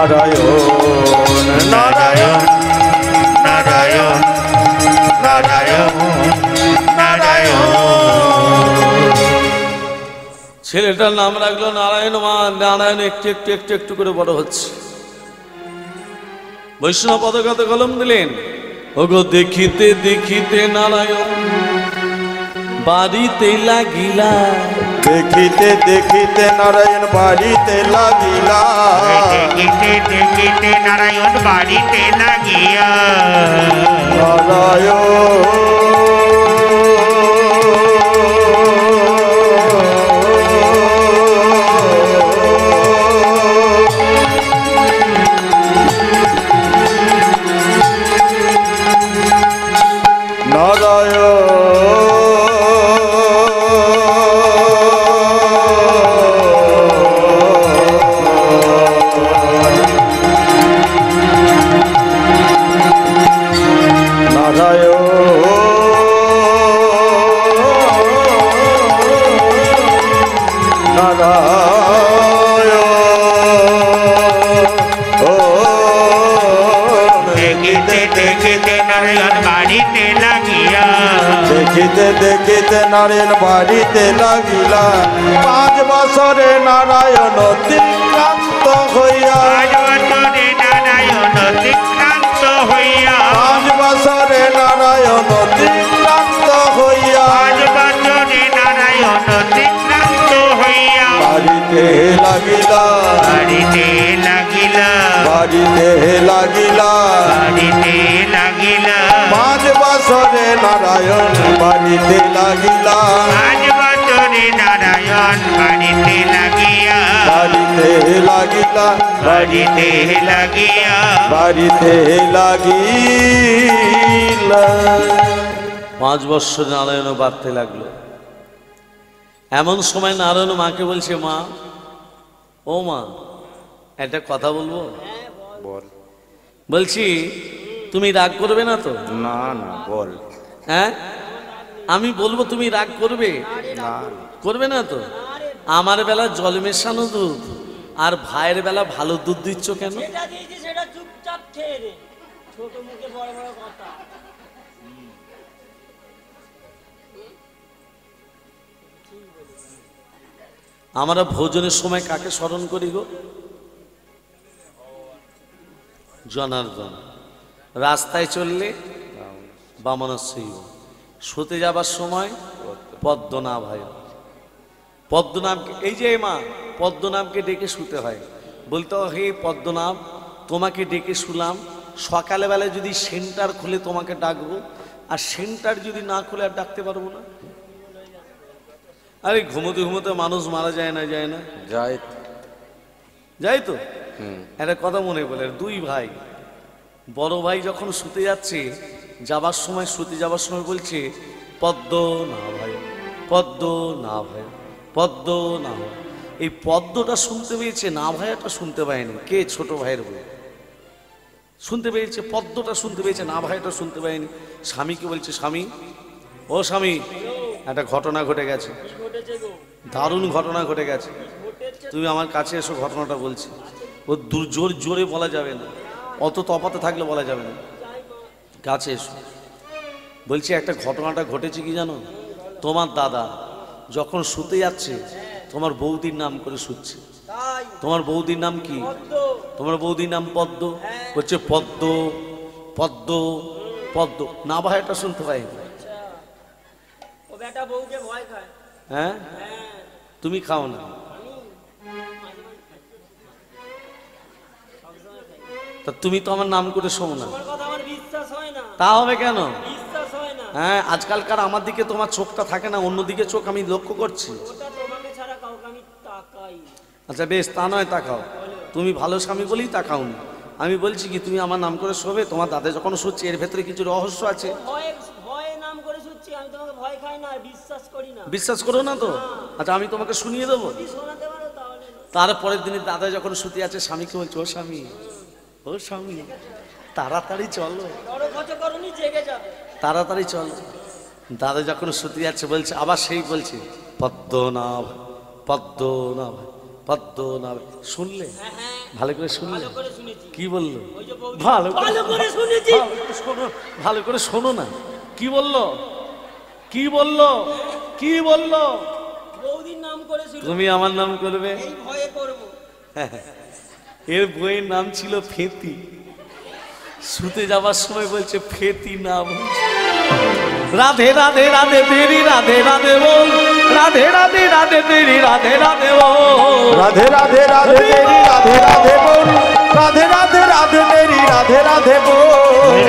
Speaker 2: নারায়ণ নারায়ণ
Speaker 3: নারায়ণ নারায়ণ নারায়ণ।
Speaker 1: ছেলেটার নাম রাখলো নারায়ণ। মা নারায়ণ একটু একটু একটু একটু করে বড় হচ্ছে। বৈষ্ণব পদগত কলম দিলেন, ওগো দেখিতে দেখিতে নারায়ণ বাড়িতে লাগিলা।
Speaker 2: দেখিতে দেখিতে নারায়ণ বাড়িতে লাগিলা।
Speaker 3: দেখিতে দেখিতে নারায়ণ বাড়িতে লাগিয়া।
Speaker 2: দেখিতে দেখিতে নারায়ণ বাড়িতে লাগিলা। 5 বছরে নারায়ণ অতিক্রান্ত হইয়া।
Speaker 3: 5 বছরে নারায়ণ অতিক্রান্ত হইয়া।
Speaker 2: 5 বছরে নারায়ণ অতিক্রান্ত হইয়া।
Speaker 3: 5 বছরে নারায়ণ অতিক্রান্ত হইয়া।
Speaker 2: বাড়িতে লাগিলা।
Speaker 3: বাড়িতে লাগিলা।
Speaker 2: বাড়িতে লাগিলা।
Speaker 3: বাড়িতে লাগিলা।
Speaker 2: 5 বছরে নারায়ণ বাড়িতে লাগিলা।
Speaker 3: 5 বছরে নারায়ণ বাড়িতে লাগিয়া।
Speaker 2: বাড়িতে লাগিলা।
Speaker 3: বাড়িতে লাগিয়া।
Speaker 2: বাড়িতে লাগিলা।
Speaker 1: 5 বৎসর নারায়ণ বাড়তে লাগলো। এমন সময় নারায়ণ মাকে বলছে, মা ও মা একটা কথা বলবো।
Speaker 2: বল।
Speaker 1: বলছি তুমি রাগ করবে না তো?
Speaker 2: না না বল।
Speaker 1: হ্যাঁ আমি বলবো তুমি রাগ করবে?
Speaker 2: না
Speaker 1: করবে না তো? আমার বেলা জল মেশানো দুধ আর ভাইয়ের বেলা ভালো দুধ দিচ্ছ কেন?
Speaker 4: সেটা দিয়েছি, সেটা চুপচাপ খেয়ে রে। ছোট মুখে বড় বড় কথা।
Speaker 1: আমরা ভোজনের সময় কাকে স্মরণ করি গো? জনার্দন। রাস্তায় চললে বামনশৈব, শুতে যাবার সময় পদ্মনাভায়। পদ্মনাভকে, এই যে মা পদ্মনাভকে ডেকে শুতে হয়। বলতে হয়, হে পদ্মনাভ তোমাকে ডেকে শুলাম, সকালবেলায় যদি সেন্টার খুলে তোমাকে ডাকবো, আর সেন্টার যদি না খুলে আর ডাকতে পারবো না। আরে ঘুমোতে ঘুমোতে মানুষ মারা যায় না? যায় না?
Speaker 2: যাই
Speaker 1: যাই তো। একটা কথা মনে পড়ে, 2 ভাই, বড় ভাই যখন শুতে যাচ্ছে, যাবার সময় শুতে যাবার সময় বলছে, পদ্ম না ভাই, পদ্ম না ভাই, পদ্ম না ভাই। এই পদ্মটা শুনতে পেয়েছে, না ভাইয়াটা শুনতে পায়নি। কে? ছোট ভাইয়ের বই শুনতে পেয়েছে, পদ্মটা শুনতে পেয়েছে, না ভাইয়াটা শুনতে পায়নি। স্বামীকে বলছে, স্বামী ও স্বামী একটা ঘটনা ঘটে গেছে,
Speaker 4: ঘটেছে গো,
Speaker 1: দারুণ ঘটনা ঘটে গেছে,
Speaker 4: ঘটেছে।
Speaker 1: তুমি আমার কাছে এসো, ঘটনাটা বলছি। ও জোর জোরে বলা যাবে না, অত তফাতে থাকলে বলা যাবে না, কাছে এসো। বলছি একটা ঘটনাটা ঘটেছে কি জানো? তোমার দাদা যখন শুতে যাচ্ছে, তোমার বৌদির নাম করে শুচ্ছে।
Speaker 4: তাই
Speaker 1: তোমার বৌদির নাম কি?
Speaker 4: পদ্ম।
Speaker 1: তোমার বৌদির নাম পদ্ম। বলছে পদ্ম পদ্ম পদ্ম, না ভাই এটা শুনতে পাই।
Speaker 4: আচ্ছা, ও বেটা বউকে ভয় খায়।
Speaker 1: হ্যাঁ
Speaker 4: হ্যাঁ,
Speaker 1: তুমি খাও না, তা তুমি তো আমার নাম করে শোনো না।
Speaker 4: তোমার কথা আমার বিশ্বাস হয় না।
Speaker 1: তা হবে কেন?
Speaker 4: বিশ্বাস হয় না।
Speaker 1: হ্যাঁ আজকালকার আমার দিকে তোমার চোখটা থাকে না, অন্যদিকে চোখ আমি লক্ষ্য করছি।
Speaker 4: ওটা তোমাকে ছাড়া কাউকে আমি তাকাই না।
Speaker 1: আচ্ছা বেশ, তা নয় তাকাও, তুমি ভালো স্বামী বলেই তাকাও না। আমি বলছি কি, তুমি আমার নাম করে শোবে, তোমার দাদা যখন শুচ্ছে এর ভেতরে কিছু রহস্য আছে।
Speaker 4: ভয়ে ভয়ে নাম করে শুচ্ছি, আমি তোমাকে ভয় খাই না, আর বিশ্বাস করি না।
Speaker 1: বিশ্বাস করো না তো? আচ্ছা আমি তোমাকে শুনিয়ে দেবো।
Speaker 4: যদি শোনাতে পারো তাহলে না।
Speaker 1: তারপরের দিনে দাদা যখন শুতে আছে, স্বামীকে বলছে, ও স্বামী, ও স্বামী তাড়াতাড়ি চলো,
Speaker 4: বড় খরচ করনি, জেগে যাবে।
Speaker 1: তাড়াতাড়ি চলো। দাদা যখন শুতে যাচ্ছে বলছে, আবার সেই বলছে, পদ্মনাভ পদ্মনাভ পদ্মনাভ। শুনলে?
Speaker 4: হ্যাঁ হ্যাঁ,
Speaker 1: ভালো করে শুনলে?
Speaker 4: ভালো করে শুনেছি।
Speaker 1: কি বললো?
Speaker 4: ওই যে বৌদি,
Speaker 1: ভালো
Speaker 4: ভালো করে শুনেছি।
Speaker 1: শোনো, ভালো করে শোনো না। কি বললো? কি বললো? কি বললো?
Speaker 4: বৌদির নাম করে শুনেছি।
Speaker 1: তুমি আমার নাম করবে?
Speaker 4: এই ভয়ে করবো।
Speaker 1: এর বইয়ের নাম ছিল ফেতি। শুতে যাবার সময় বলছে ফেতি নাম। রাধে রাধে রাধে তেরি রাধে রাধে বল, রাধে রাধে রাধে তেরি রাধে রাধে বল,
Speaker 2: রাধে রাধে রাধে তেরি রাধে রাধে বল, রাধে রাধে রাধে তেরি রাধে রাধে বল,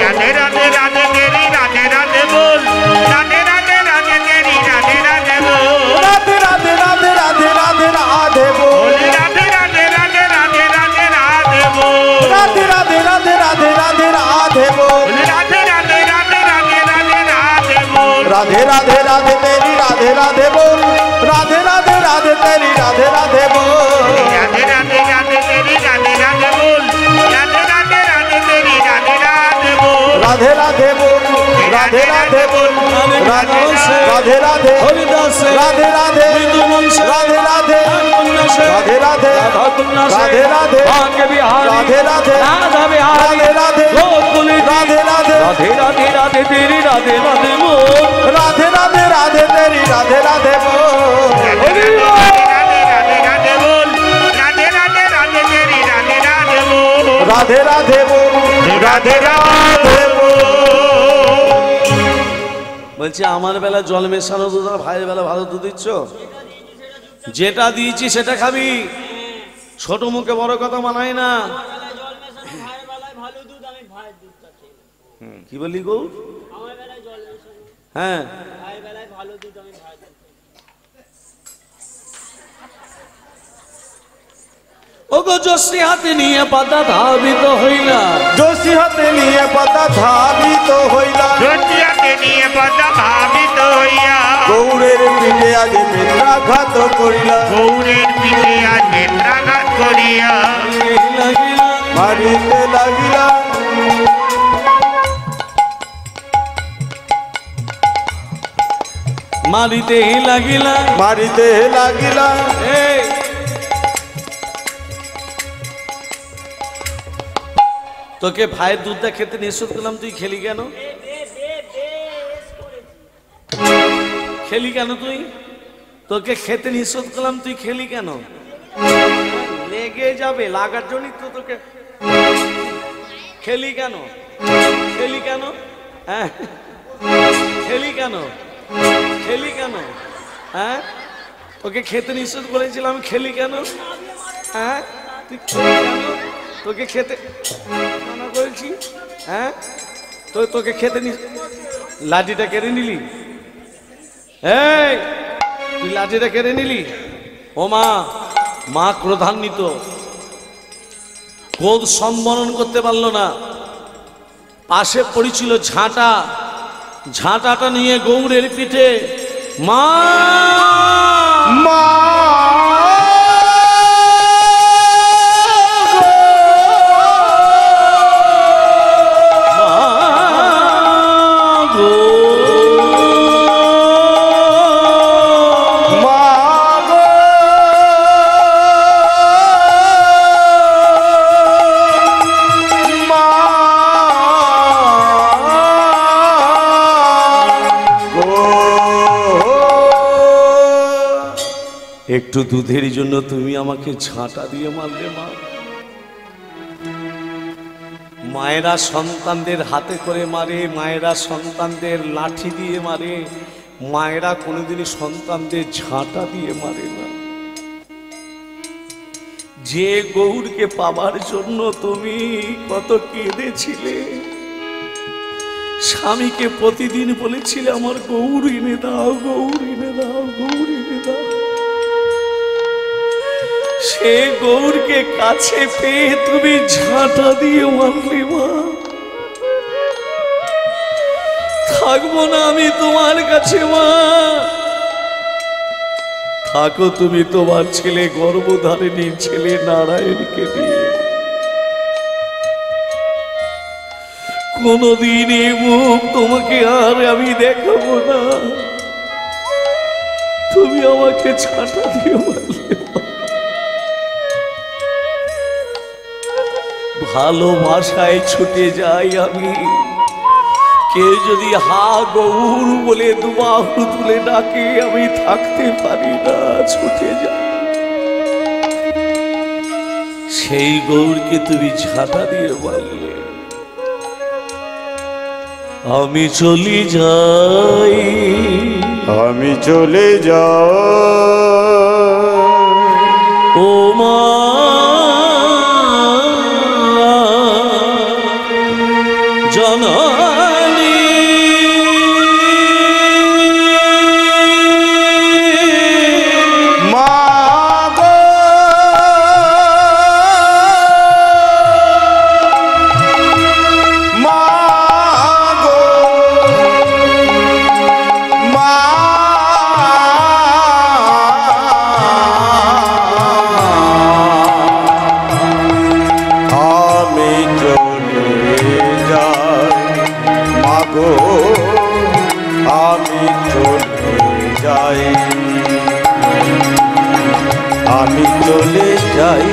Speaker 3: রাধে রাধে রাধে তেরি রাধে রাধে বল, রাধে রাধে রাধে তেরি রাধে রাধে বল,
Speaker 2: রাধে রাধে রাধে রাধে রাধে রাধে বল,
Speaker 3: রাধে রাধে রাধে রাধে রাধে রাধে বল,
Speaker 2: রাধে রাধে রাধে রাধে রাধে রাধে বল,
Speaker 3: রাধে রাধে রাধে রাধে রাধে রাধে বল,
Speaker 2: রাধে রাধে রাধে তেরি রাধে রাধে বল, রাধে রাধে রাধে তেরি রাধে রাধে বল,
Speaker 3: রাধে রাধে রাধে তেরি রাধে রাধে বল, রাধে রাধে রাধে তেরি রাধে রাধে বল,
Speaker 2: রাধে রাধে বল, রাধে রাধে বল, রাধে রাধে
Speaker 1: হরিদাস
Speaker 2: রাধে রাধে
Speaker 1: মৃদুবংশে
Speaker 2: রাধে রাধে
Speaker 1: উন্নাসে
Speaker 2: রাধে রাধে রাধে রাধে
Speaker 1: ভাগ্য বিহারী
Speaker 2: রাধে রাধে
Speaker 1: রাধা বিহারী
Speaker 2: রাধে রাধে
Speaker 1: গোকুলে
Speaker 2: রাধে রাধে
Speaker 1: রাধে রাধে রাধে তেরি রাধে রাধে বল,
Speaker 2: রাধে রাধে রাধে তেরি রাধে রাধে বল,
Speaker 3: রাধে রাধে রাধে বল, রাধে রাধে রাধে তেরি রাধে রাধে বল,
Speaker 2: রাধে রাধে বল, রাধে রাধে বল।
Speaker 1: বলছি আমার বেলা জল মেশানো দুধ আর ভাইয়ের বেলা ভালো দুধ দিচ্ছ? যেটা দিয়েছি সেটা খাবি, ছোট মুখে বড় কথা মানায় না।
Speaker 4: আমার বেলায় জল মেশানো, ভাইয়ের বেলায় ভালো দুধ, আমি ভাইয়ের দুধটা খেয়ে নেবো।
Speaker 1: কি বললি গো?
Speaker 4: আমার বেলায় জল মেশানো,
Speaker 1: হ্যাঁ,
Speaker 4: ভাইয়ের বেলায় ভালো দুধ, আমি ভাইয়ের দুধ খেয়ে নেবো।
Speaker 1: ও গো জশ্রী হাতে নিয়ে পাতা ধাবিত হইলা,
Speaker 2: যোশী হাতে নিয়ে পাতা ধাবিত হইলা,
Speaker 3: রটিয়াকে নিয়ে পদা ভাবিত হইয়া,
Speaker 2: গৌরের পিঠে আজ মিত্রাঘাত করিলা,
Speaker 3: গৌরের পিঠে আজ নেত্রাঘাত করিয়া,
Speaker 1: লাগিলা
Speaker 2: মারিতে লাগিলা,
Speaker 1: মারিতে লাগিলা।
Speaker 2: মারিতে লাগিলা,
Speaker 1: এই, তোকে ভাইয়ের দুধটা খেতে নিষেধ করলাম, তুই খেলি কেন? খেলি কেন তুই? তোকে খেতে নিষেধ করলাম, তুই খেলি কেন? লেগে যাবে, লাগার জন্যই তো তোকে। খেলি কেন? খেলি কেন? হ্যাঁ, খেলি কেন? খেলি কেন? হ্যাঁ, তোকে খেতে নিষেধ করেছিলাম, খেলি কেন? হ্যাঁ, তুই খেলি কেন? তোকে খেতে মানা করেছি। হ্যাঁ, তোকে খেতে লাঠিটা কেড়ে নিলি। এই, তুই লাঠিটা কেড়ে নিলি। ও মা, মা ক্রোধান্বিত, ক্রোধ সম্বরণ করতে পারলো না। পাশে পড়েছিল ঝাঁটা, ঝাঁটাটা নিয়ে গৌরের পিঠে মা
Speaker 2: মা
Speaker 1: গো
Speaker 2: মা গো, মা গো,
Speaker 1: একটু দুধের জন্য তুমি আমাকে ঝাঁটা দিয়ে মারলে মা। মায়েরা সন্তানদের হাতে করে মারে, মায়েরা সন্তানদের লাঠি দিয়ে মারে, মায়েরা কোনোদিনই সন্তানদের ঝাঁটা দিয়ে মারে না। যে গৌরকে পাবার জন্য তুমি কত কেঁদেছিলে, স্বামীকে প্রতিদিন বলেছিলে আমার গৌর এনে দাও, গৌর এনে দাও, গৌর এনে দাও। সে গৌরকে কাছে পেয়ে তুমি ঝাঁটা দিয়ে মারলে মা। থাকবো না আমি তোমার কাছে মা, থাকো তুমি তোমার ছেলে গর্ভধারিণী ছেলে নারায়ণকে নিয়ে। কোনদিন এই মুখ তোমাকে আর আমি দেখাবো না, তুমি আমাকে ঝাঁটা দিয়ে মারলে মা। ভালোবাসায় ছুটে যাই আমি। কেউ যদি হা গৌর বলে দুবাহু তুলে ডাকে আমি থাকতে পারি না, ছুটে যাই। সেই গৌরকে তুমি ঝাঁটা দিয়ে বললে আমি চলি যাই,
Speaker 2: আমি চলে যাই।
Speaker 1: ও মা জননী
Speaker 2: মা গো মা গো মা আমি চলে যাই, মা গো আমি চলে যাই, আমি চলে যাই।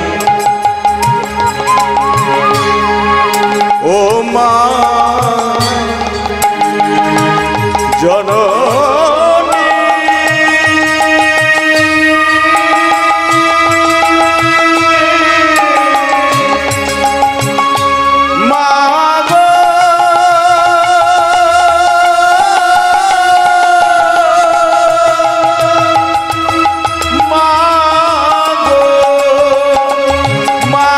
Speaker 2: ও মা জননী মা গো মা গো মা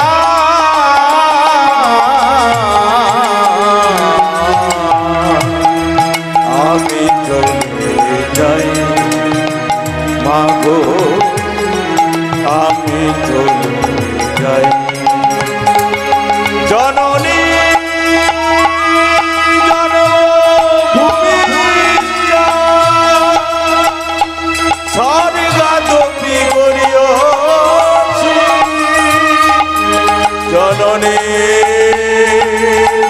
Speaker 2: আমি চলে যাই, মা গো আমি চলে যাই। জননী জন্মভূমিশ্চা স্বর্গাদপি গরীয়সি। জননী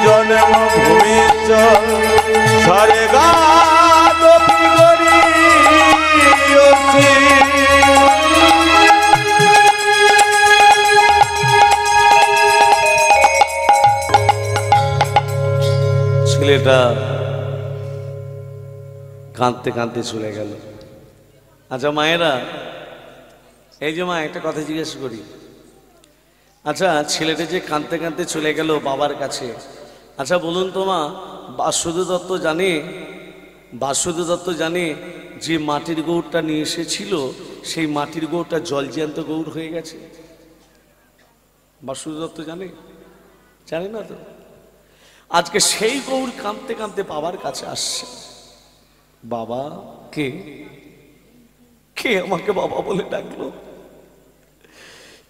Speaker 2: জন্মভূমিশ্চা স্বর্গাদপি গরীয়সি।
Speaker 1: ছেলেটা কাঁদতে কাঁদতে চলে গেল। আচ্ছা মায়েরা, এই যে মা একটা কথা জিজ্ঞেস করি, আচ্ছা ছেলেটা যে কাঁদতে কাঁদতে চলে গেল বাবার কাছে, আচ্ছা বলুন তো মা, বাসুদেব দত্ত জানে যে মাটির গৌরটা নিয়ে এসেছিল সেই মাটির গৌরটা জলজ্যান্ত গৌর হয়ে গেছে? বাসুদেব দত্ত জানে না তো? আজকে সেই গৌর কাঁদতে কাঁদতে বাবার কাছে আসছে। বাবা, কে কে আমাকে বাবা বলে ডাকলো?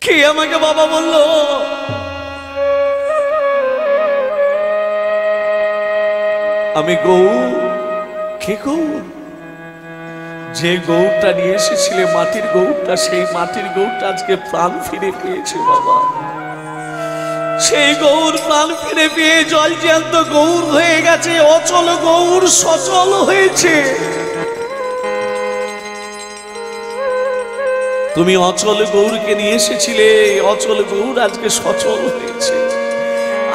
Speaker 1: কে আমাকে বাবা বললো? আমি গৌর। কে গৌর? যে গৌরটা নিয়ে এসেছিলে মাটির গৌরটা, সেই মাটির গৌরটা আজকে প্রাণ ফিরে পেয়েছে বাবা। সেই গৌর প্রাণ ফিরে পেয়ে জল জ্যান্ত গৌর হয়ে গেছে, অচল গৌর সচল হয়েছে। তুমি অচল গৌরকে নিয়ে এসেছিলে, অচল গৌর আজকে সচল হয়েছে।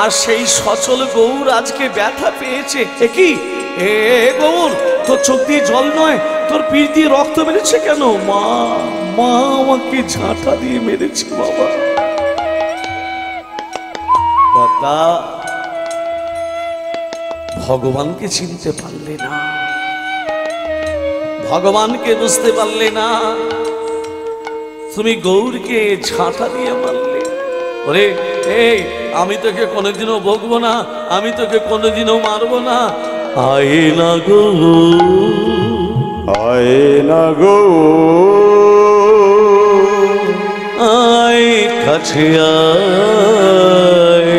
Speaker 1: আর সেই সচল গৌর আজকে ব্যথা পেয়েছে। কি এ গৌর, তোর চোখ দিয়ে জল নয়, তোর পিঠ দিয়ে রক্ত বেরিয়েছে কেন? মা মা আমাকে ঝাঁটা দিয়ে মেরেছে বাবা। দাদা, ভগবানকে চিনতে পারলে না, ভগবানকে বুঝতে পারলে না, তুমি গৌরকে ঝাঁটা দিয়ে মারলে। ওরে এই, আমি তোকে কোনোদিনও বকবো না, আমি তোকে কোনোদিনও মারবো না। আয় না গো,
Speaker 2: আয় না গো,
Speaker 1: আয় কাছে আয়,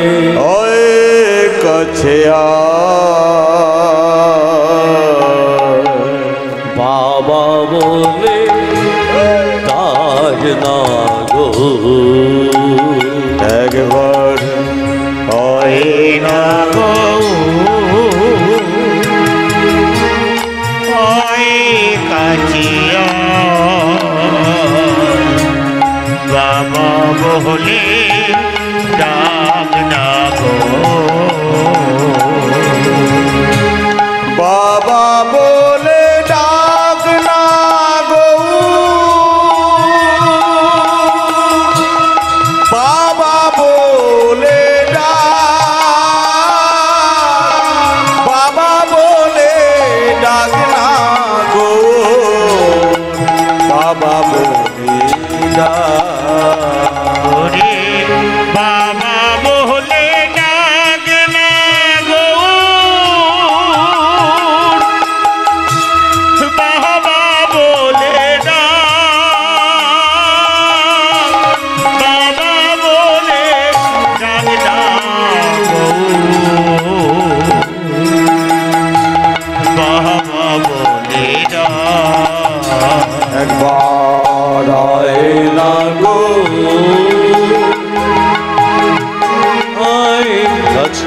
Speaker 2: আয় কাছে আয়।
Speaker 1: বাবা বলে ডাক না গো,
Speaker 2: একবার
Speaker 3: ওই না গো, ওই কাছিয়া বাবা বলে ডাক না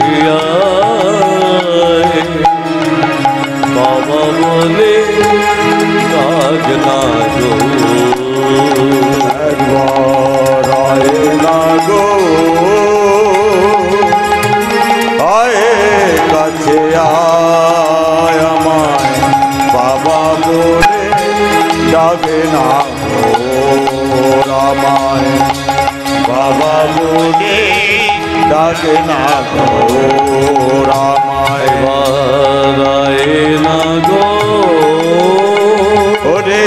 Speaker 1: কাছে আয় বাবা বলে ডাক না গো
Speaker 2: একবার আয় না গো আয় কাছে আয় আমায় বাবা বলে ডাকে না গো আমায় বাবা বলে ডাকে না গো আমায়
Speaker 1: বারায় না গো
Speaker 2: ওরে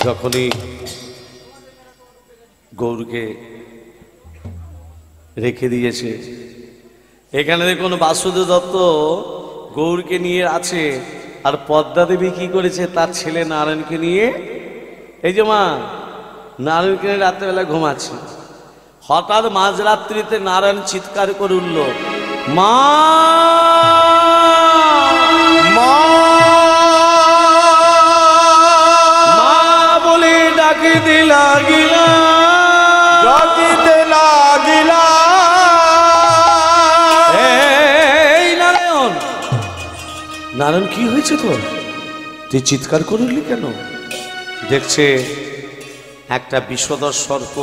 Speaker 1: যখনই গৌরকে রেখে দিয়েছে, এখানে দেখুন বাসুদেব দত্ত গৌরকে নিয়ে আছে, আর পদ্মা দেবী কি করেছে তার ছেলে নারায়ণকে নিয়ে, এই যে মা নারায়ণকে নিয়ে রাত্রেবেলা ঘুমাচ্ছে, হঠাৎ মাঝরাত্রিতে নারায়ণ চিৎকার করে উঠল, মা
Speaker 2: মা
Speaker 1: ডাকিতে লাগিলা
Speaker 2: ডাকিতে লাগিলা
Speaker 1: এই নারায়ণ, নারায়ণ কি হয়েছে তোর, তুই চিৎকার করলি কেন? দেখছে একটা বিষধর সর্প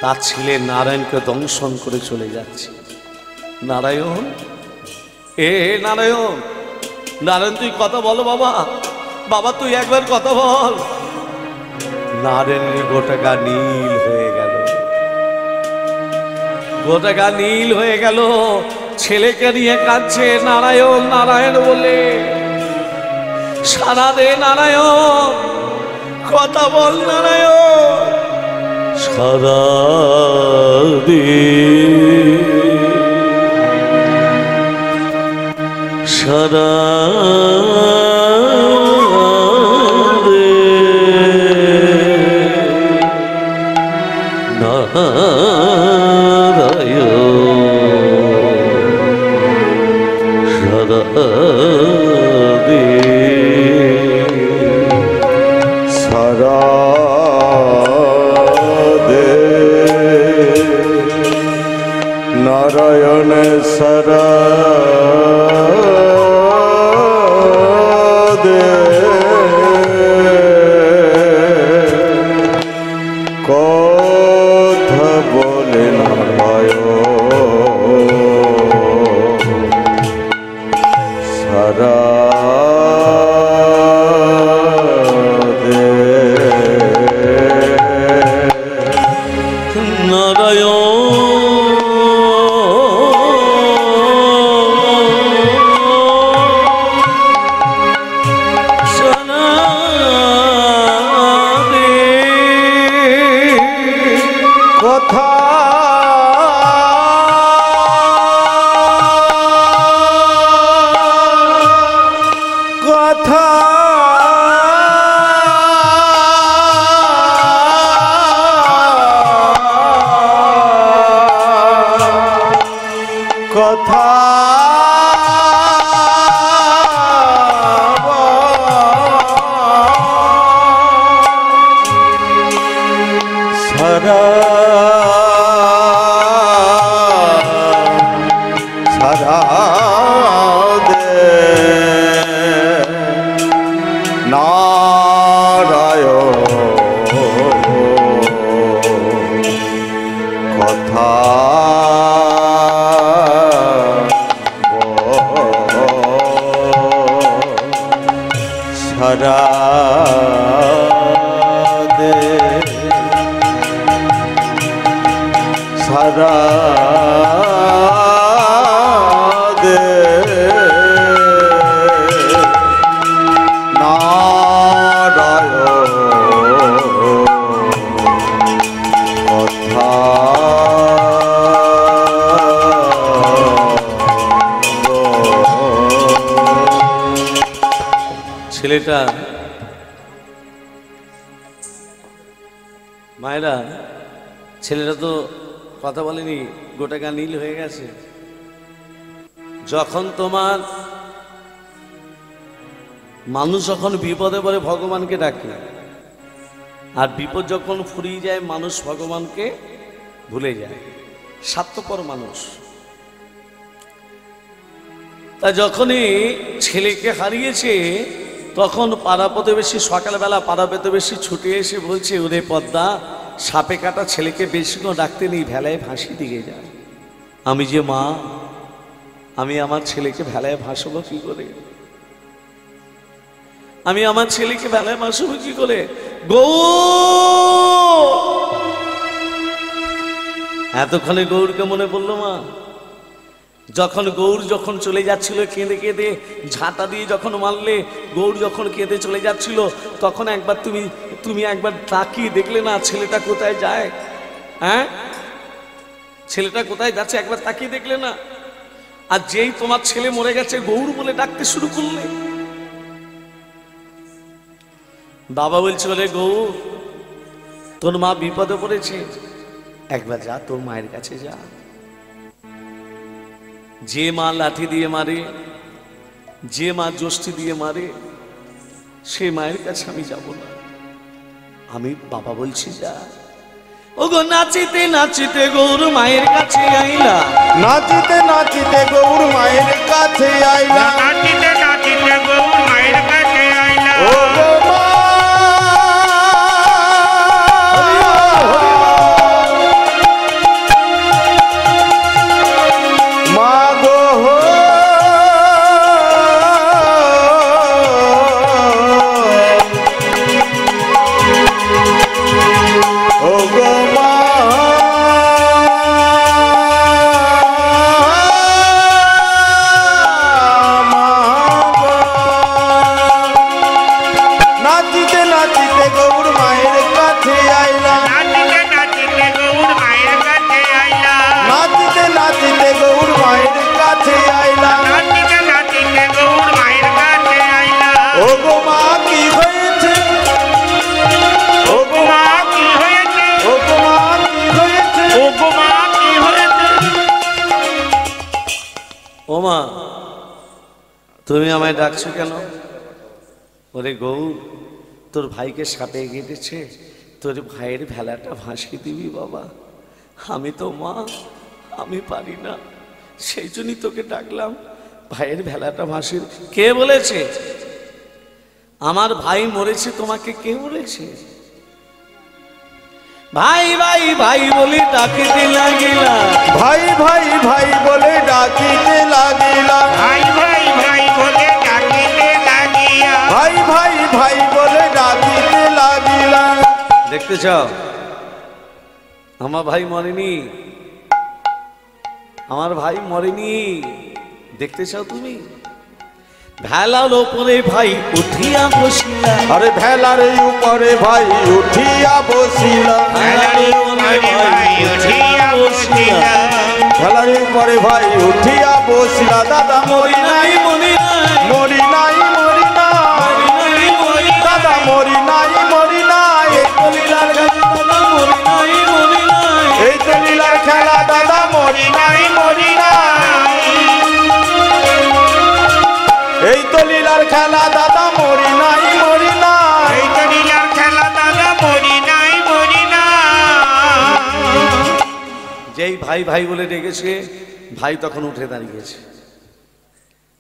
Speaker 1: তার ছেলে নারায়ণকে দংশন করে চলে যাচ্ছে। নারায়ণ, এ নারায়ণ, নারায়ণ তুই কথা বলো বাবা, বাবা তুই একবার কথা বল। নারায়ণের গোটা গা নীল হয়ে গেল, গোটা গা নীল হয়ে গেল, ছেলেকে নিয়ে কাঁদছে নারায়ণ নারায়ণ বলে। সারা দে নারায়ণ, কথা বল নারায়ণ, সারা দে সারা
Speaker 2: নারায়ণ সারা দে কথা বলে নারায়ণ সারা দে
Speaker 1: নারায়ণ
Speaker 2: কথা কথা কথা সারা সারা দে নারায়ণ কথা সারা দে সারা দে নারায়ণ কথা
Speaker 1: ছেলেটা মায়েরা ছেলেটা তো কথা বলেনি, গোটা গা নীল হয়ে গেছে। যখন তোমার মানুষ যখন বিপদে পড়ে ভগবানকে ডাকে, আর বিপদ যখন ফুরিয়ে যায় মানুষ ভগবানকে ভুলে যায়, স্বার্থপর মানুষ। তা যখনই ছেলেকে হারিয়েছে তখন পাড়া প্রতিবেশী সকালবেলা পাড়া প্রতিবেশী ছুটে এসে বলছে, ওরে পদ্মা, সাপে কাটা ছেলেকে বেশিক্ষণ ডাকতে নেই, ভেলায় ভাসি দিয়ে যায়। আমি যে মা, আমি আমার ছেলেকে ভেলায় ভাসাবো কি করে? আমি আমার ছেলেকে ভেলায় ভাসাবো কি করে? এতক্ষণে গৌরকে মনে পড়লো মা। যখন গৌর যখন চলে যাচ্ছিল কেঁদে কেঁদে, ঝাঁটা দিয়ে যখন মারলে, গৌর যখন কেঁদে চলে যাচ্ছিল, তখন একবার তুমি একবার তাকিয়ে দেখলে না ছেলেটা কোথায় যায়? হ্যাঁ, ছেলেটা কোথায় যাচ্ছে একবার তাকিয়ে দেখলে না? আর যেই তোমার ছেলে মরে গেছে গৌর বলে ডাকতে শুরু করলে, বাবা বলছিল, রে গৌর, তোর মা বিপদে পড়েছে, একবার যা তোর মায়ের কাছে যা। যে মা লাঠি দিয়ে মারে, যে মা যষ্টি দিয়ে মারে, সে মায়ের কাছে আমি যাব না। আমি বাবা বলছি যা। ওগো নাচিতে নাচিতে গৌর মায়ের কাছে আইলা,
Speaker 2: নাচিতে নাচিতে গৌর মায়ের কাছে আইলা,
Speaker 3: নাচিতে নাচিতে গৌর মায়ের কাছে আইলা।
Speaker 2: ও গো মা, মা গো হো, ও গো মা, নাচিতে নাচিতে গৌর মায়ের কাছে আইলা,
Speaker 3: নাচিতে নাচিতে গৌর মায়ের কাছে আইলা।
Speaker 2: নাচিতে নাচিতে গৌর মায়ের কাছে আইলা।
Speaker 3: নাচিতে নাচিতে গৌর মায়ের কাছে আইলা।
Speaker 2: ও গো মা কি হয়েছে, ও গো
Speaker 3: মা কি হয়েছে,
Speaker 2: ও গো মা কি হয়েছে,
Speaker 3: ও গো মা কি হয়েছে?
Speaker 1: ও মা, তুমি আমায় ডাকছো কেন? ওরে গৌর, তোর ভাইকে সাপে কেটেছে, তোর ভাইয়ের ভেলাটা ভাসিয়ে দিবি বাবা। আমি তো মা, আমি পারি না, সেই জন্যই তোকে ডাকলাম, ভাইয়ের ভেলাটা ভাসিয়ে। কে বলেছে আমার ভাই মরেছে? তোমাকে কে বলেছে? ভাই ভাই ভাই বলে ডাকিতে লাগিলা,
Speaker 2: ভাই ভাই ভাই বলে ডাকিতে লাগিলা,
Speaker 3: ভাই ভাই ভাই বলে ডাকিতে লাগিয়া।
Speaker 2: ভাই ভাই ভাই বলে ডাকিতে লাগিলা।
Speaker 1: দেখতে চাও আমার ভাই মরেনি, আমার ভাই মরেনি, দেখতে চাও তুমি? ভেলার ওপরে ভাই উঠিয়া বসিলা,
Speaker 2: আরে ভেলার উপরে ভাই উঠিয়া বসিলা,
Speaker 1: ভেলার উপরে ভাই উঠিয়া বসিলা,
Speaker 2: ভেলার উপরে ভাই উঠিয়া বসিলা। দাদা মরি নাই,
Speaker 1: মরি নাই,
Speaker 2: মরি নাই, মরি নাই,
Speaker 1: মরি নাই, মরি নাই,
Speaker 2: দাদা মরি নাই, মরি নাই। এই তো লীলার খেলা,
Speaker 1: মরি নাই, মরি নাই,
Speaker 2: এই তো লীলার খেলা, দাদা মরি নাই, মরি নাই। এই তো লীলার খেলা, দাদা মরি নাই, মরি নাই।
Speaker 3: এই তো লীলার খেলা, দাদা মরি নাই, মরি না।
Speaker 1: যেই ভাই ভাই বলে ডেকেছে, ভাই তখন উঠে দাঁড়িয়েছে।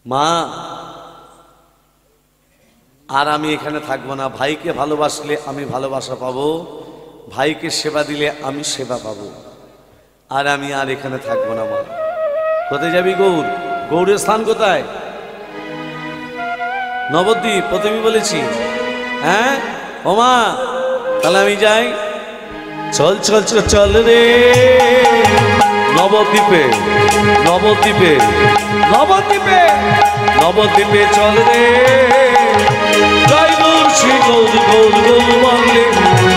Speaker 1: মা, আর আমি এখানে থাকবো না, ভাইকে ভালোবাসলে আমি ভালোবাসা পাবো, ভাইকে সেবা দিলে আমি সেবা পাবো, আর আমি আর এখানে থাকবো না। মা, কোথায় যাবি গৌর? গৌরের স্থান কোথায়? নবদ্বীপ, প্রথমেই বলেছি। হ্যাঁ ও মা, তাহলে আমি যাই। চল চল চল চল রে নবদ্বীপে, নবদ্বীপে, নবদ্বীপে, নবদ্বীপে চল রে। জয় গৌর শ্রী গৌর গৌর গৌর বাংলে,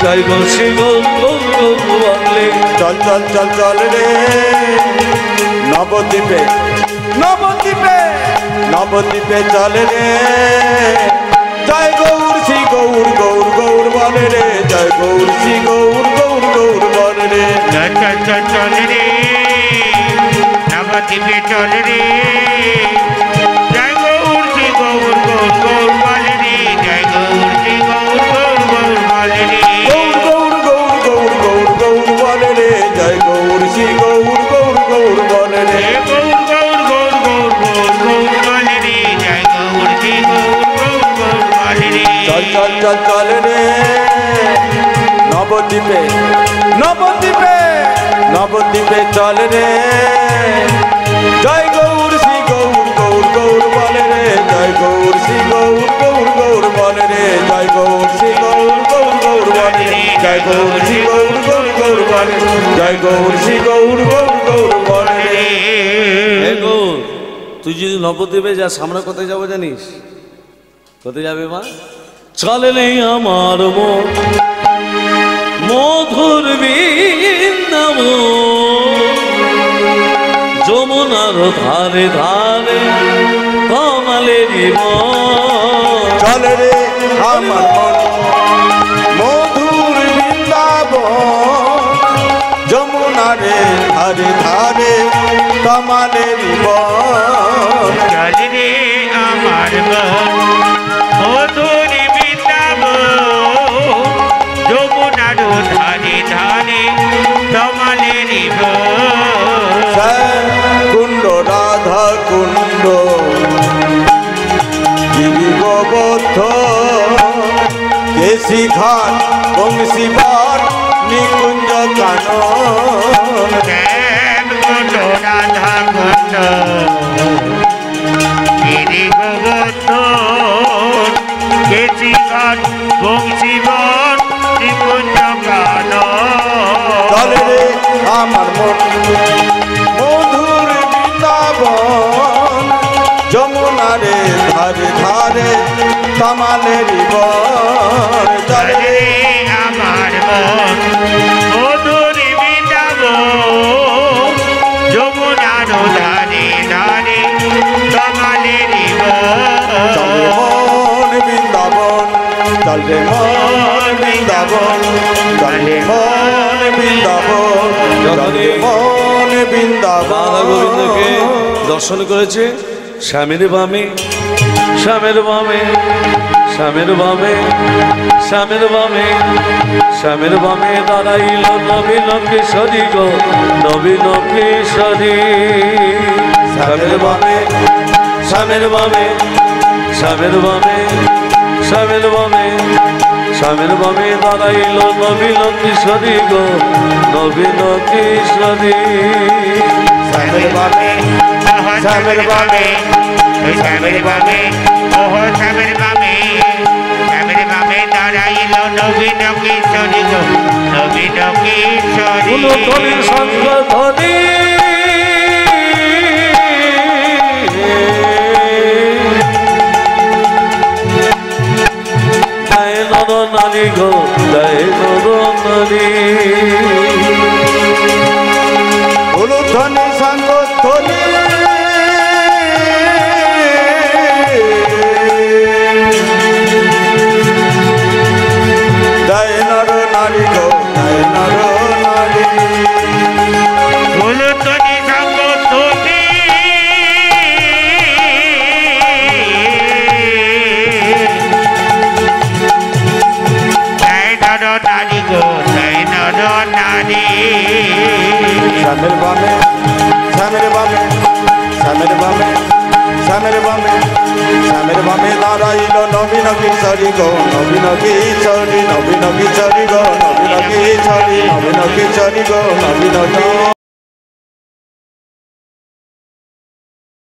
Speaker 1: জয় গৌর শ্রী গৌর গৌর গৌর বাংলে।
Speaker 2: চল চল চল চল রে নবদ্বীপে, নবদ্বীপে, নবদ্বীপে চল রে। জয় গৌর গৌর গৌর বলে রে, জয় গৌর শ্রী গৌর গৌর গৌর বলে রে।
Speaker 3: চল চল চল চল রে নবদ্বীপে চল রে, জয় গৌর শ্রী গৌর গৌর গৌর বলে রে, জয় গৌর শ্রী গৌর গৌর গৌর বলে রে।
Speaker 2: গৌর গৌর গৌর গৌর গৌর গৌর বলে রে, জয় গৌর শ্রী গৌর গৌর গৌর বলে রে।
Speaker 3: গৌর গৌর গৌর গৌর গৌর গৌর বলে রে, জয় গৌর শ্রী গৌর গৌর গৌর বলে রে।
Speaker 2: চল চল চল চল রে নবদ্বীপে নবদ্বীপে নবদ্বীপে চল রে, জয় গৌর শ্রী গৌর গৌর গৌর বলে রে, জয় গৌর শ্রী গৌর গৌর গৌর বলে রে, জয় গৌর শ্রী গৌর গৌর গৌর বলে রে, জয় গৌর শ্রী গৌর গৌর গৌর বলে, জয় গৌর শ্রী গৌর গৌর গৌর বলে রে।
Speaker 1: হে গৌর, তুই যদি নবদ্বীপে যা, সামনে কোথায় যাবো জানিস? কোথায় যাবে মা? চলে নেই আমার মন মধুর বৃন্দাবন, যমুনার ধারে ধারে কমলেরই মন।
Speaker 2: চল রে আমার মন মধুর বৃন্দাবন, যমুনারে ধারে ধারে কমলের বন।
Speaker 3: চল রে আমার মন মধুর বৃন্দাবন, যমুনার ধারে ধারে কমলের বন।
Speaker 2: কুণ্ড রাধা কুণ্ড গিরি গোবর্ধ, কেশি ঘাট বংশী বাট নিকুঞ্জ কানন।
Speaker 3: শ্যাম কুণ্ড রাধা কুণ্ড গিরি গোবর্ধন, কেশি ঘাট বংশী বাট নিকুঞ্জ কানন।
Speaker 2: চল রে আমার মন মধুর বৃন্দাবন, যমুনারে ধারে ধারে কামালের বন। চল রে
Speaker 3: আমার মন মধুর বৃন্দাবন, যমুনার ধারে ধারে কমলের
Speaker 2: চল রে মন বৃন্দাবন, চল রে মন বৃন্দাবন, চল রে মন বৃন্দাবন, চল রে মন
Speaker 1: রাধা গোবিন্দকে
Speaker 2: বৃন্দাবন।
Speaker 1: দর্শন করেছে স্বামীর বামে স্বামীর বামে স্বামীর বামে স্বামীর বামে স্বামীর বামে দাঁড়াইল নবীন কিশোরী গো, নবীন কিশোরী। স্বামীর বামে স্বামীর বামে স্বামীর বামে স্বামীর বামে স্বামীর বামে দাঁড়াইল নবীন কিশোরী গো, নবীন কিশোরী।
Speaker 2: স্বামীর বামে
Speaker 3: শ্যামের বামে শ্যামের বামে ওহ শ্যামের বামে শ্যামের বামে দাঁড়াইল নবীন কিশোরী গো, নবীন কিশোরী।
Speaker 1: কুলতলির শঙ্খ ধ্বনি জয় নর নারী গো, জয় নর নারী।
Speaker 2: উলুধ্বনি সংগধ্বনি জয় নর নারী গো, জয় নর নারী।
Speaker 3: ফুলতনি সংগধ্বনি জয় নর নারী গো, জয় নর নারী।
Speaker 2: শ্যামের বামে শ্যামের বামে শ্যামের বামে শ্যামের বামে শ্যামের বামে দাঁড়াইল নবীন কিশোরী গো, নবীন কিশোরী, নবীন কিশোরী গো, নবীন কিশোরী, নবীন কিশোরী গো, নবীন কিশোরী।